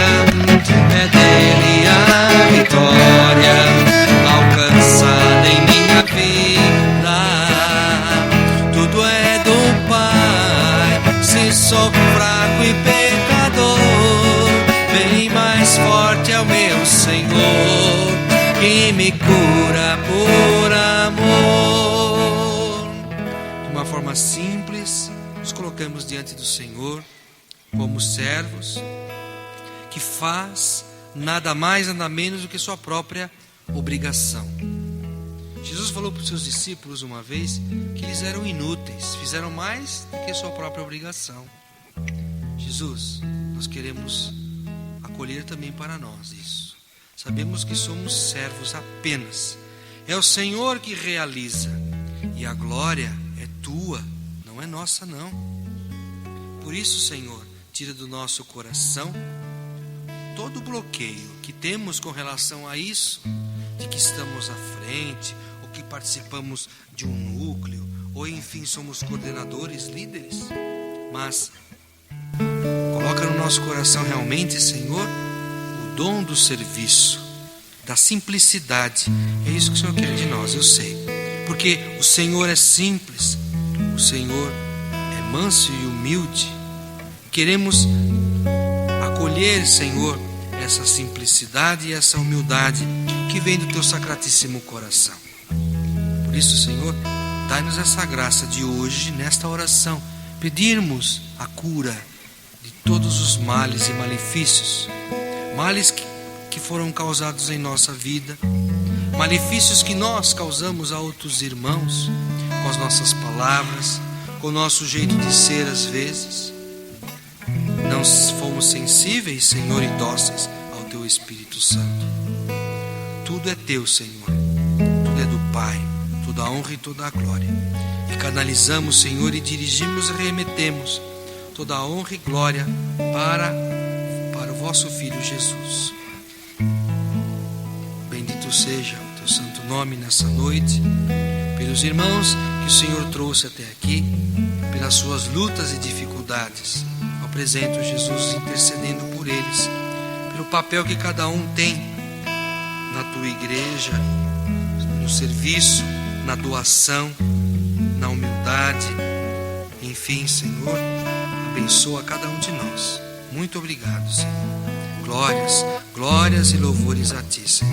é dele a vitória alcançada em minha vida. Tudo é do Pai. Se sou fraco e pecador, bem mais forte é o meu Senhor, que me cura por amor. De uma forma simples, nos colocamos diante do Senhor como servos, que faz nada mais, nada menos do que sua própria obrigação. Jesus falou para os seus discípulos uma vez que eles eram inúteis, fizeram mais do que sua própria obrigação. Jesus, nós queremos acolher também para nós isso. Sabemos que somos servos apenas. É o Senhor que realiza, e a glória é tua, não é nossa não. Por isso, Senhor, tira do nosso coração todo o bloqueio que temos com relação a isso, de que estamos à frente, ou que participamos de um núcleo, ou enfim somos coordenadores, líderes. Mas coloca no nosso coração realmente, Senhor, o dom do serviço, da simplicidade. É isso que o Senhor quer de nós, eu sei. Porque o Senhor é simples, o Senhor é manso e humilde. Queremos acolher, Senhor, essa simplicidade e essa humildade que vem do teu sacratíssimo coração. Por isso, Senhor, dai-nos essa graça de hoje, nesta oração, pedirmos a cura de todos os males e malefícios, males que foram causados em nossa vida, malefícios que nós causamos a outros irmãos, com as nossas palavras, com o nosso jeito de ser às vezes. Não fomos sensíveis, Senhor, e dóceis ao teu Espírito Santo. Tudo é teu, Senhor, tudo é do Pai, toda a honra e toda a glória. E canalizamos, Senhor, e dirigimos e remetemos toda a honra e glória para o vosso Filho Jesus. Bendito seja o teu santo nome nessa noite, pelos irmãos que o Senhor trouxe até aqui, pelas suas lutas e dificuldades. Apresento Jesus intercedendo por eles, pelo papel que cada um tem na tua igreja, no serviço, na doação, na humildade. Enfim, Senhor, abençoa cada um de nós. Muito obrigado, Senhor. Glórias, glórias e louvores a ti, Senhor.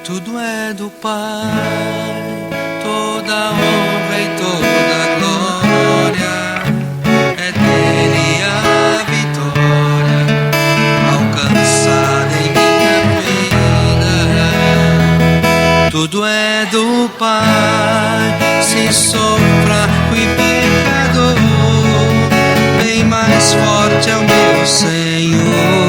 Tudo é do Pai, toda honra e toda glória é dele a vitória alcançada em minha vida. Tudo é do Pai, se sou fraco e pecador, bem mais forte é o meu Senhor,